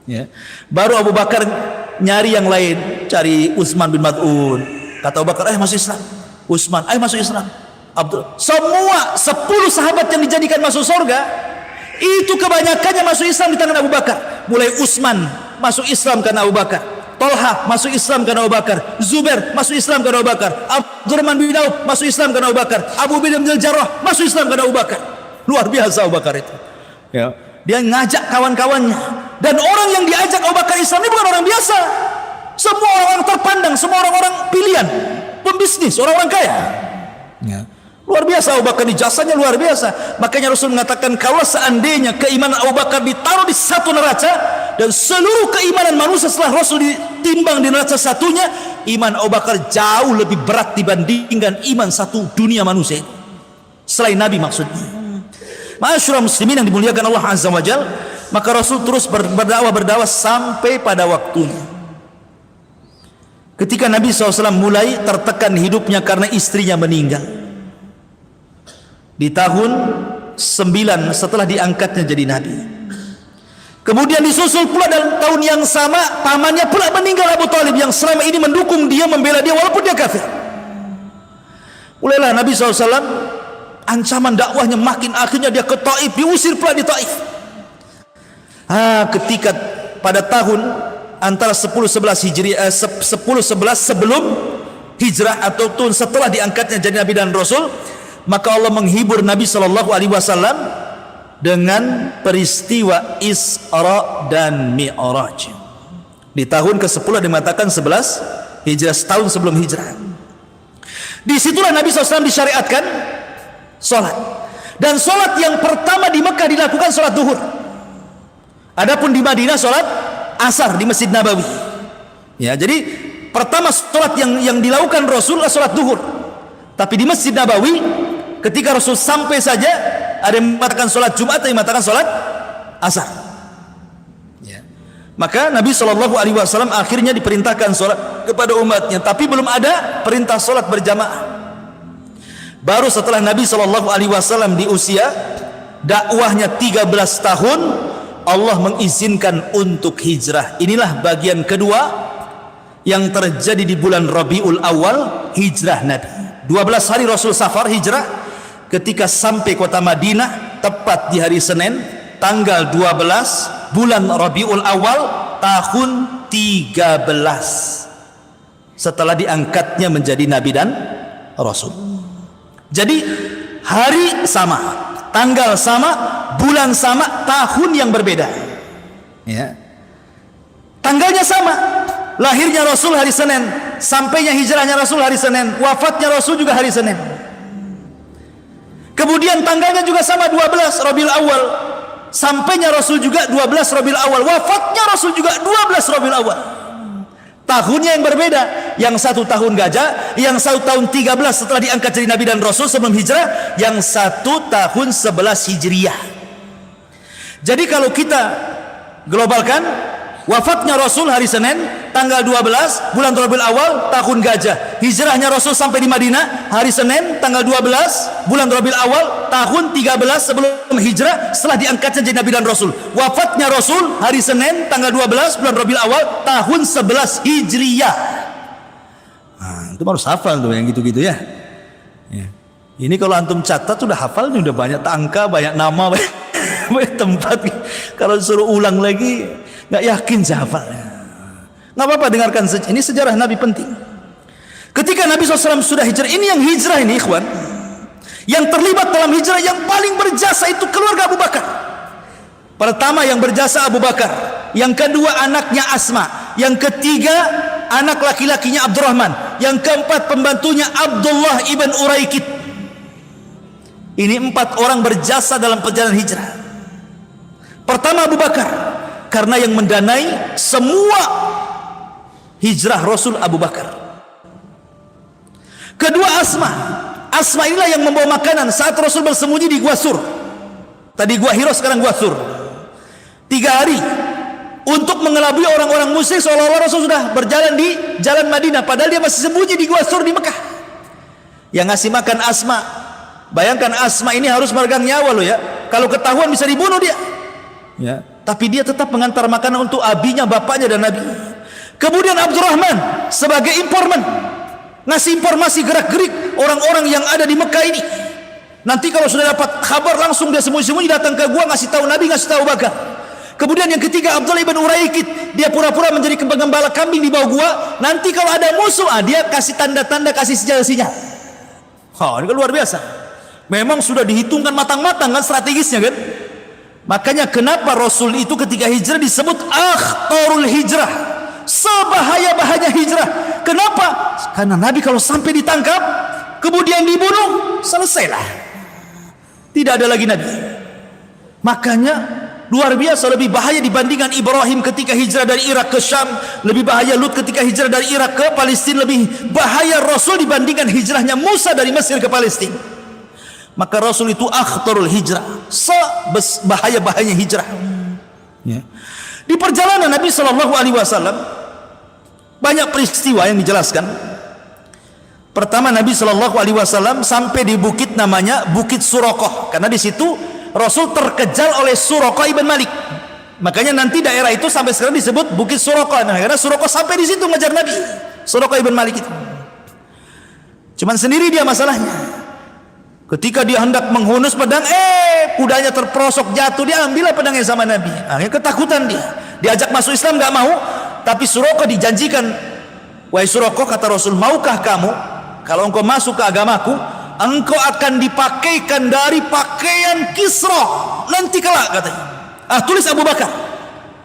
Ya. Baru Abu Bakar nyari yang lain, cari Utsman bin Maz'un. Kata Abu Bakar, masuk Islam. Utsman, masuk Islam. Abdul, semua 10 sahabat yang dijadikan masuk surga itu kebanyakannya masuk Islam di tangan Abu Bakar. Mulai Utsman masuk Islam karena Abu Bakar, Tolha masuk Islam karena Abu Bakar, Zubair masuk Islam karena Abu Bakar, Abdurrahman bin Auf masuk Islam karena Abu Bakar, Abu Ubaidah bin Jarrah masuk Islam karena Abu Bakar. Luar biasa Abu Bakar itu. Ya. Dia ngajak kawan-kawannya. Dan orang yang diajak Abu Bakar Islam ini bukan orang biasa. Semua orang-orang terpandang, semua orang-orang pilihan, pembisnis, orang-orang kaya. Ya. Luar biasa Abu Bakar, jasanya luar biasa. Makanya Rasul mengatakan, kalau seandainya keimanan Abu Bakar ditaruh di satu neraca dan seluruh keimanan manusia setelah Rasul ditimbang di neraca satunya, iman Abu Bakar jauh lebih berat dibandingkan iman satu dunia manusia itu. Selain Nabi maksudnya. Masyarul muslimin yang dimuliakan Allah Azza wa Jalla, maka Rasul terus berdakwah sampai pada waktunya. Ketika Nabi SAW mulai tertekan hidupnya karena istrinya meninggal di tahun 9 setelah diangkatnya jadi Nabi. Kemudian disusul pula dalam tahun yang sama pamannya pula meninggal, Abu Thalib, yang selama ini mendukung dia, membela dia walaupun dia kafir. Mulailah Nabi SAW ancaman dakwahnya makin, akhirnya dia ke Taif, diusir pula di Taif. Ketika pada tahun antara 10-11 Hijriah, 10-11 sebelum hijrah atau tahun setelah diangkatnya jadi Nabi dan Rasul, maka Allah menghibur Nabi SAW dengan peristiwa Isra dan Mi'raj. Di tahun ke-10 dimatakan 11 hijrah, setahun sebelum hijrah. Disitulah Nabi SAW disyariatkan sholat. Dan sholat yang pertama di Mekah dilakukan sholat duhur. Adapun di Madinah sholat asar di Masjid Nabawi. Ya, jadi pertama sholat yang dilakukan Rasulullah sholat duhur. Tapi di Masjid Nabawi Ketika Rasul sampai saja, ada yang mengatakan sholat Jumat, ada yang mengatakan sholat asar. Ya. Maka Nabi SAW akhirnya diperintahkan sholat kepada umatnya, tapi belum ada perintah sholat berjamaah. Baru setelah Nabi SAW di usia dakwahnya 13 tahun, Allah mengizinkan untuk hijrah. Inilah bagian kedua yang terjadi di bulan Rabiul Awal, hijrah Nabi. 12 hari Rasul safar hijrah. Ketika sampai kota Madinah tepat di hari Senin tanggal 12 bulan Rabiul Awal tahun 13 setelah diangkatnya menjadi Nabi dan Rasul. Jadi hari sama, tanggal sama, bulan sama, tahun yang berbeda. Ya. Tanggalnya sama, lahirnya Rasul hari Senin, sampainya hijrahnya Rasul hari Senin, wafatnya Rasul juga hari Senin. Kemudian tanggalnya juga sama, 12 Rabiul Awal, sampainya Rasul juga 12 Rabiul Awal, wafatnya Rasul juga 12 Rabiul Awal. Tahunnya yang berbeda, yang satu tahun gajah, yang satu tahun 13 setelah diangkat jadi Nabi dan Rasul sebelum hijrah, yang satu tahun 11 Hijriyah. Jadi kalau kita globalkan, wafatnya Rasul hari Senin tanggal 12 bulan Rabiul Awal tahun gajah, hijrahnya Rasul sampai di Madinah hari Senin tanggal 12 bulan Rabiul Awal tahun 13 sebelum hijrah setelah diangkatnya jadi Nabi dan Rasul. Wafatnya Rasul hari Senin tanggal 12 bulan Rabiul Awal tahun 11 Hijriyah. Nah, itu baru hafal tuh yang gitu-gitu ya. Ya. Ini kalau antum catat sudah hafal, ini udah banyak angka, banyak nama, banyak tempat. Kalau suruh ulang lagi nggak yakin saya hafalnya. Nggak apa-apa, dengarkan saja. Ini sejarah Nabi penting. Ketika Nabi SAW sudah hijrah, ini yang hijrah ini ikhwan, yang terlibat dalam hijrah yang paling berjasa itu keluarga Abu Bakar. Pertama yang berjasa Abu Bakar, yang kedua anaknya Asma, yang ketiga anak laki-lakinya Abdurrahman, yang keempat pembantunya Abdullah ibn Uraikid. Ini 4 orang berjasa dalam perjalanan hijrah. Pertama Abu Bakar, karena yang mendanai semua hijrah Rasul Abu Bakar. Kedua Asma. Asma inilah yang membawa makanan saat Rasul bersembunyi di Gua Sur. Tadi Gua Hiro, sekarang Gua Sur. 3 hari untuk mengelabui orang-orang musyrik seolah-olah Rasul sudah berjalan di jalan Madinah, padahal dia masih sembunyi di Gua Sur di Mekah. Yang ngasih makan Asma. Bayangkan Asma ini harus meregang nyawa loh ya. Kalau ketahuan bisa dibunuh dia. Ya. Tapi dia tetap mengantar makanan untuk abinya, bapaknya dan Nabi. Kemudian Abdurrahman sebagai informan, ngasih informasi gerak-gerik orang-orang yang ada di Mekah ini. Nanti kalau sudah dapat kabar langsung dia sembunyi-sembunyi datang ke gua ngasih tahu Nabi, ngasih tahu Bakar. Kemudian yang ketiga Abdullah ibn Uraikid, dia pura-pura menjadi pengembala kambing di bawah gua. Nanti kalau ada musuh, dia kasih tanda-tanda, kasih sinyal-sinyal. Oh, ini kan luar biasa. Memang sudah dihitungkan matang-matang kan strategisnya kan. Makanya kenapa Rasul itu ketika hijrah disebut akhtarul hijrah, sebahaya-bahaya hijrah. Kenapa? Karena Nabi kalau sampai ditangkap kemudian dibunuh, selesailah, tidak ada lagi Nabi. Makanya luar biasa, lebih bahaya dibandingkan Ibrahim ketika hijrah dari Irak ke Syam, lebih bahaya Lut ketika hijrah dari Irak ke Palestina, lebih bahaya Rasul dibandingkan hijrahnya Musa dari Mesir ke Palestina. Maka Rasul itu akhtarul hijrah, sebahaya-bahayanya hijrah. Ya. Di perjalanan Nabi SAW banyak peristiwa yang dijelaskan. Pertama, Nabi SAW sampai di bukit namanya Bukit Suraqah, karena di situ Rasul terkejar oleh Suraqah ibn Malik. Makanya nanti daerah itu sampai sekarang disebut Bukit Suraqah, karena Suraqah sampai di situ mengejar Nabi. Suraqah ibn Malik itu cuman sendiri dia masalahnya. Ketika dia hendak menghunus pedang, kudanya terperosok jatuh, dia ambillah pedangnya sama Nabi. Akhirnya ketakutan dia. Diajak masuk Islam gak mau, tapi Suraqah dijanjikan, wahai Suraqah, kata Rasul, maukah kamu kalau engkau masuk ke agamaku, engkau akan dipakaikan dari pakaian Kisra nanti kelak, katanya. Tulis Abu Bakar,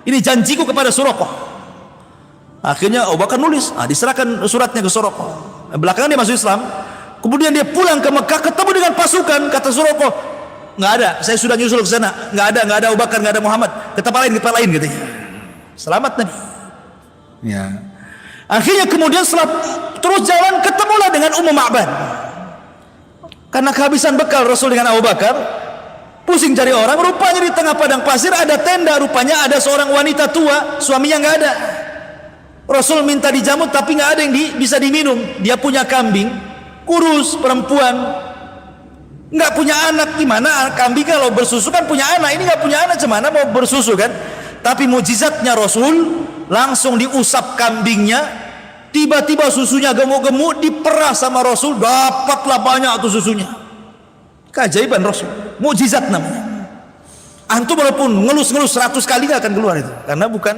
ini janjiku kepada Suraqah. Akhirnya Abu Bakar nulis, diserahkan suratnya ke Suraqah. Belakangan dia masuk Islam. Kemudian dia pulang ke Mekah, ketemu dengan pasukan. Kata Suraqah, nggak ada, saya sudah nyusul ke sana, nggak ada Abu Bakar, nggak ada Muhammad, ke tempat lain katanya. Selamat Nabi. Ya. Akhirnya kemudian setelah terus jalan, ketemulah dengan Ummu Ma'bad. Karena kehabisan bekal Rasul dengan Abu Bakar, pusing cari orang, rupanya di tengah padang pasir ada tenda, rupanya ada seorang wanita tua, suaminya nggak ada. Rasul minta dijamu tapi nggak ada yang bisa diminum. Dia punya kambing, kurus, perempuan, nggak punya anak. Gimana kambing kalau bersusu kan punya anak, ini nggak punya anak, gimana mau bersusu kan? Tapi mujizatnya Rasul, langsung diusap kambingnya, tiba-tiba susunya gemuk-gemuk, diperah sama Rasul, dapatlah banyak tuh susunya. Keajaiban Rasul, mujizat namanya. Antum walaupun ngelus-ngelus 100 kali gak akan keluar itu, karena bukan,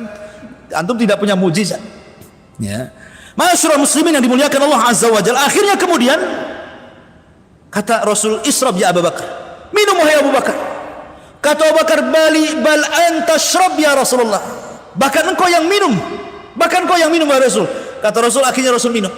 antum tidak punya mujizat. Ya, masyarakat muslimin yang dimuliakan Allah Azza wa Jalla. Akhirnya kemudian kata Rasul, israb ya Abu Bakar, minum wahai Abu Bakar. Kata Abu Bakar, bal anta shrab ya Rasulullah, bahkan engkau yang minum, bahkan engkau yang minum wahai Rasul. Kata Rasul, akhirnya Rasul minum.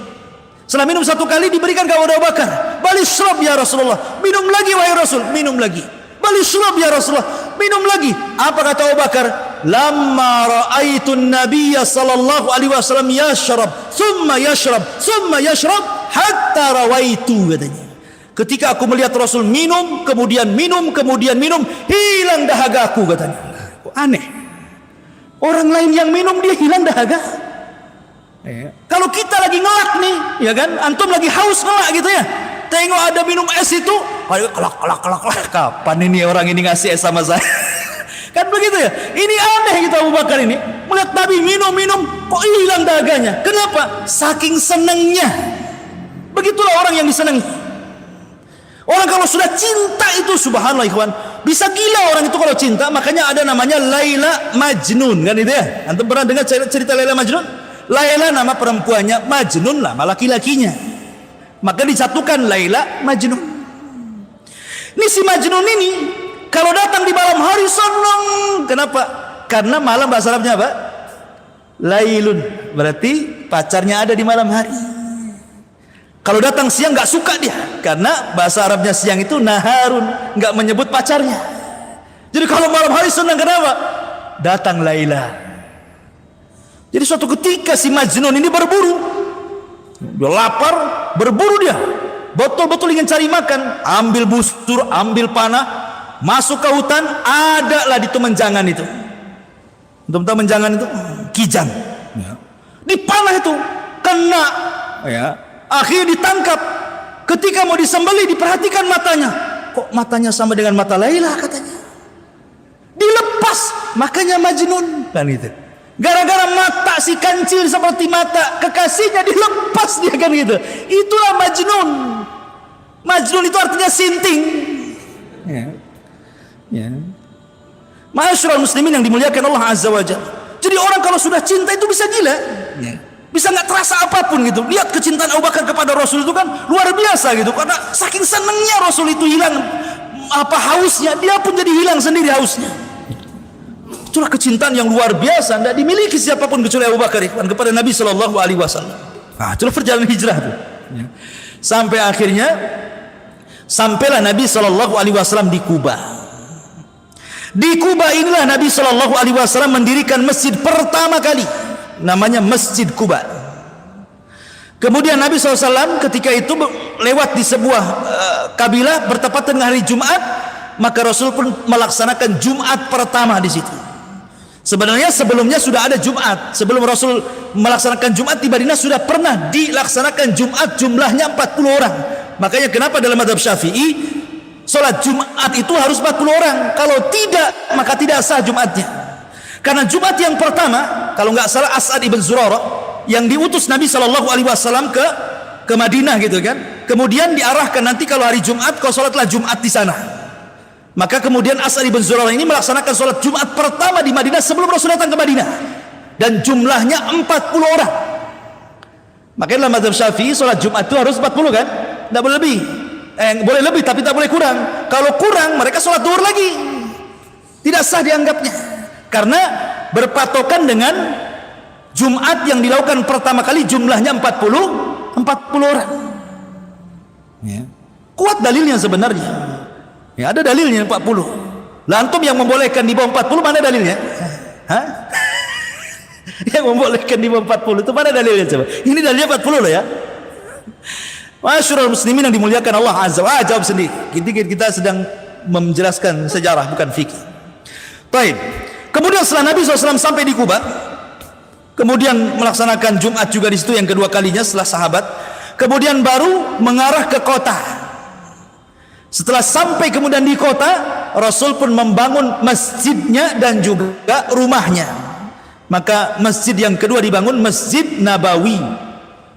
Setelah minum 1 kali, diberikan kepada Abu Bakar, bal ishrab ya Rasulullah, minum lagi wahai Rasul, minum lagi. Bal ishrab ya Rasulullah, minum lagi. Apa kata Abu Bakar? Lamma ra'aitun nabiyya sallallahu alaihi wasallam yashrab thumma yashrab hatta rawaitu, katanya. Ketika aku melihat Rasul minum, kemudian minum, hilang dahagaku, katanya. Kok aneh, orang lain yang minum dia hilang dahaga. Kalau kita lagi ngelak nih, ya kan, antum lagi haus ngelak gitu ya, tengok ada minum es itu, kelak, kapan ini orang ini ngasih es sama saya? Kan begitu ya. Ini aneh kita Abu Bakar ini melihat Nabi minum kok hilang dahaganya. Kenapa? Saking senangnya. Begitulah orang yang disenangi. Orang kalau sudah cinta itu, subhanallah ikhwan, bisa gila orang itu kalau cinta. Makanya ada namanya Laila Majnun, kan itu ya. Antum pernah dengar cerita Laila Majnun? Laila nama perempuannya, Majnun nama laki-lakinya. Maka disatukan Laila Majnun. Ini si Majnun ini kalau datang di malam hari senang. Kenapa? Karena malam bahasa Arabnya apa? Lailun, berarti pacarnya ada di malam hari. Kalau datang siang nggak suka dia, karena bahasa Arabnya siang itu naharun, nggak menyebut pacarnya. Jadi kalau malam hari senang, kenapa? Datang Laila. Jadi suatu ketika si Majnun ini berburu, dia lapar, berburu dia, betul-betul ingin cari makan, ambil busur, ambil panah, masuk ke hutan, ada lah di itu menjangan itu. Teman-teman menjangan itu kijang, ya. Dipanah itu, kena, ya. Akhirnya ditangkap. Ketika mau disembelih, diperhatikan matanya. Kok matanya sama dengan mata Laila, katanya. Dilepas, makanya Majnun, kan itu. Gara-gara mata si kancil seperti mata kekasihnya, dilepas dia, kan gitu. Itulah Majnun. Majnun itu artinya sinting. Ya. Ya. Masyarakat muslimin yang dimuliakan Allah Azza wa Jalla. Jadi orang kalau sudah cinta itu bisa gila. Ya. Bisa nggak terasa apapun gitu. Lihat kecintaan Abu Bakar kepada Rasul itu kan luar biasa gitu. Karena saking senangnya Rasul itu hilang apa hausnya, dia pun jadi hilang sendiri hausnya. Itulah kecintaan yang luar biasa, tidak dimiliki siapapun kecuali Abu Bakar kepada Nabi Shallallahu Alaihi Wasallam. Nah, itulah perjalanan hijrah itu. Ya. Sampai akhirnya sampailah Nabi Shallallahu Alaihi Wasallam di Kuba. Di Kuba inilah Nabi Shallallahu Alaihi Wasallam mendirikan masjid pertama kali, namanya Masjid Kuba. Kemudian Nabi SAW ketika itu lewat di sebuah kabilah bertepatan dengan hari Jumat, maka Rasul pun melaksanakan Jumat pertama di situ. Sebenarnya sebelumnya sudah ada Jumat. Sebelum Rasul melaksanakan Jumat di Madinah sudah pernah dilaksanakan Jumat, jumlahnya 40 orang. Makanya kenapa dalam mazhab Syafi'i sholat Jumat itu harus 40 orang. Kalau tidak, maka tidak sah Jumatnya. Karena Jumat yang pertama, kalau nggak salah As'ad ibn Zurarah yang diutus Nabi Shallallahu Alaihi Wasallam ke Madinah gitu kan. Kemudian diarahkan nanti kalau hari Jumat kau sholatlah Jumat di sana. Maka kemudian As'ad ibn Zurarah ini melaksanakan sholat Jumat pertama di Madinah sebelum Rasul datang ke Madinah. Dan jumlahnya 40 orang. Makanya dalam mazhab Syafi'i sholat Jumat itu harus 40 kan? Tidak boleh lebih. Boleh lebih tapi tak boleh kurang. Kalau kurang mereka sholat duhur lagi. Tidak sah dianggapnya. Karena berpatokan dengan Jumat yang dilakukan pertama kali jumlahnya 40 orang. Ya. Kuat dalilnya sebenarnya. Ya, ada dalilnya 40. Lah antum yang membolehkan di bawah 40 mana dalilnya? Hah? Yang membolehkan di bawah 40 itu mana dalilnya coba? Ini dalilnya 40 loh ya. Masyarul muslimin yang dimuliakan Allah Azza wa Jalla, jawab sendiri. Kita sedang menjelaskan sejarah, bukan fikih. Baik. Kemudian setelah Nabi SAW sampai di Kuba, kemudian melaksanakan Jumat juga di situ yang kedua kalinya setelah sahabat, kemudian baru mengarah ke kota. Setelah sampai kemudian di kota, Rasul pun membangun masjidnya dan juga rumahnya. Maka masjid yang kedua dibangun Masjid Nabawi.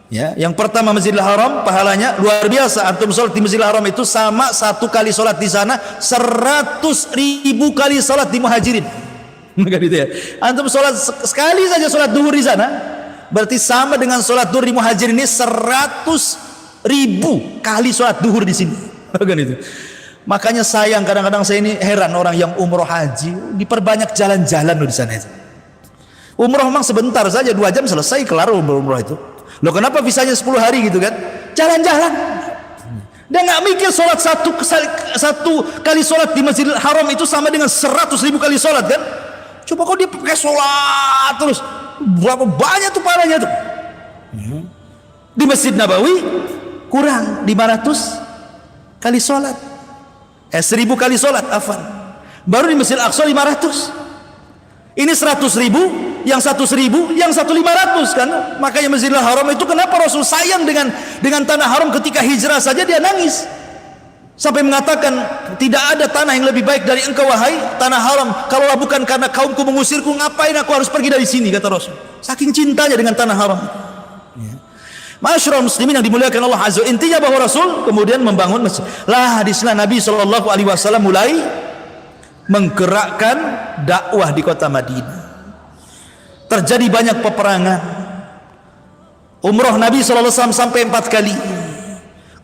Ya, yang pertama Masjidil Haram pahalanya luar biasa. Antum sholat di Masjidil Haram itu sama satu kali sholat di sana 100.000 kali sholat di Muhajirin. Maka gitu ya. Antum sholat sekali saja sholat duhur di sana, berarti sama dengan sholat duhur di Muhajirin ini 100.000 kali sholat duhur di sini. Maka itu. Makanya sayang kadang-kadang saya ini heran orang yang umroh haji diperbanyak jalan-jalan loh di sana itu. Umroh memang sebentar saja 2 jam selesai kelar umroh itu. Loh kenapa visanya 10 hari gitu kan? Jalan-jalan. Dia nggak mikir sholat satu kali sholat di Masjidil Haram itu sama dengan 100.000 kali sholat kan? Coba kok dia pakai sholat terus berapa banyak tuh parahnya tuh. Di Masjid Nabawi kurang 500 kali sholat. 1.000 kali sholat afan. Baru di Masjid Al-Aqsa 500. Ini 100.000, yang 100.000, yang 1.500 kan? Makanya Masjidil Haram itu kenapa Rasul sayang dengan tanah haram ketika hijrah saja dia nangis. Sampai mengatakan tidak ada tanah yang lebih baik dari engkau wahai tanah haram. Kalaulah bukan karena kaumku mengusirku, ngapain aku harus pergi dari sini, kata Rasul. Saking cintanya dengan tanah haram. Masyarul muslimin yang dimuliakan Allah Azza. Intinya bahwa Rasul kemudian membangun masjid. Lah di sana Nabi SAW mulai menggerakkan dakwah di kota Madinah. Terjadi banyak peperangan. Umrah Nabi SAW sampai 4 kali.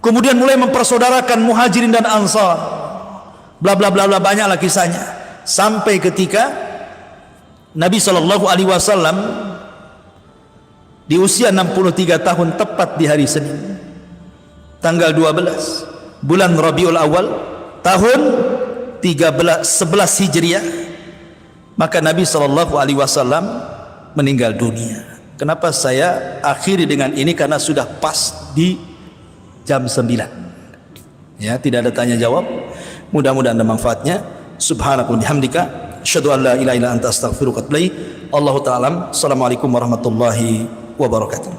Kemudian mulai mempersaudarakan Muhajirin dan Ansar. Bla bla bla bla, banyaklah kisahnya. Sampai ketika Nabi SAW di usia 63 tahun tepat di hari Senin, tanggal 12 bulan Rabiul Awal tahun 11 Hijriah, maka Nabi SAW meninggal dunia. Kenapa saya akhiri dengan ini? Karena sudah pas di jam 9. Ya, tidak ada tanya jawab. Mudah-mudahan ada manfaatnya. Subhanallahi bihamdika, asyhadu an la ilaha illa anta astaghfiruka wa atubu ilaik. Allahu ta'ala. Assalamualaikum warahmatullahi wabarakatuh.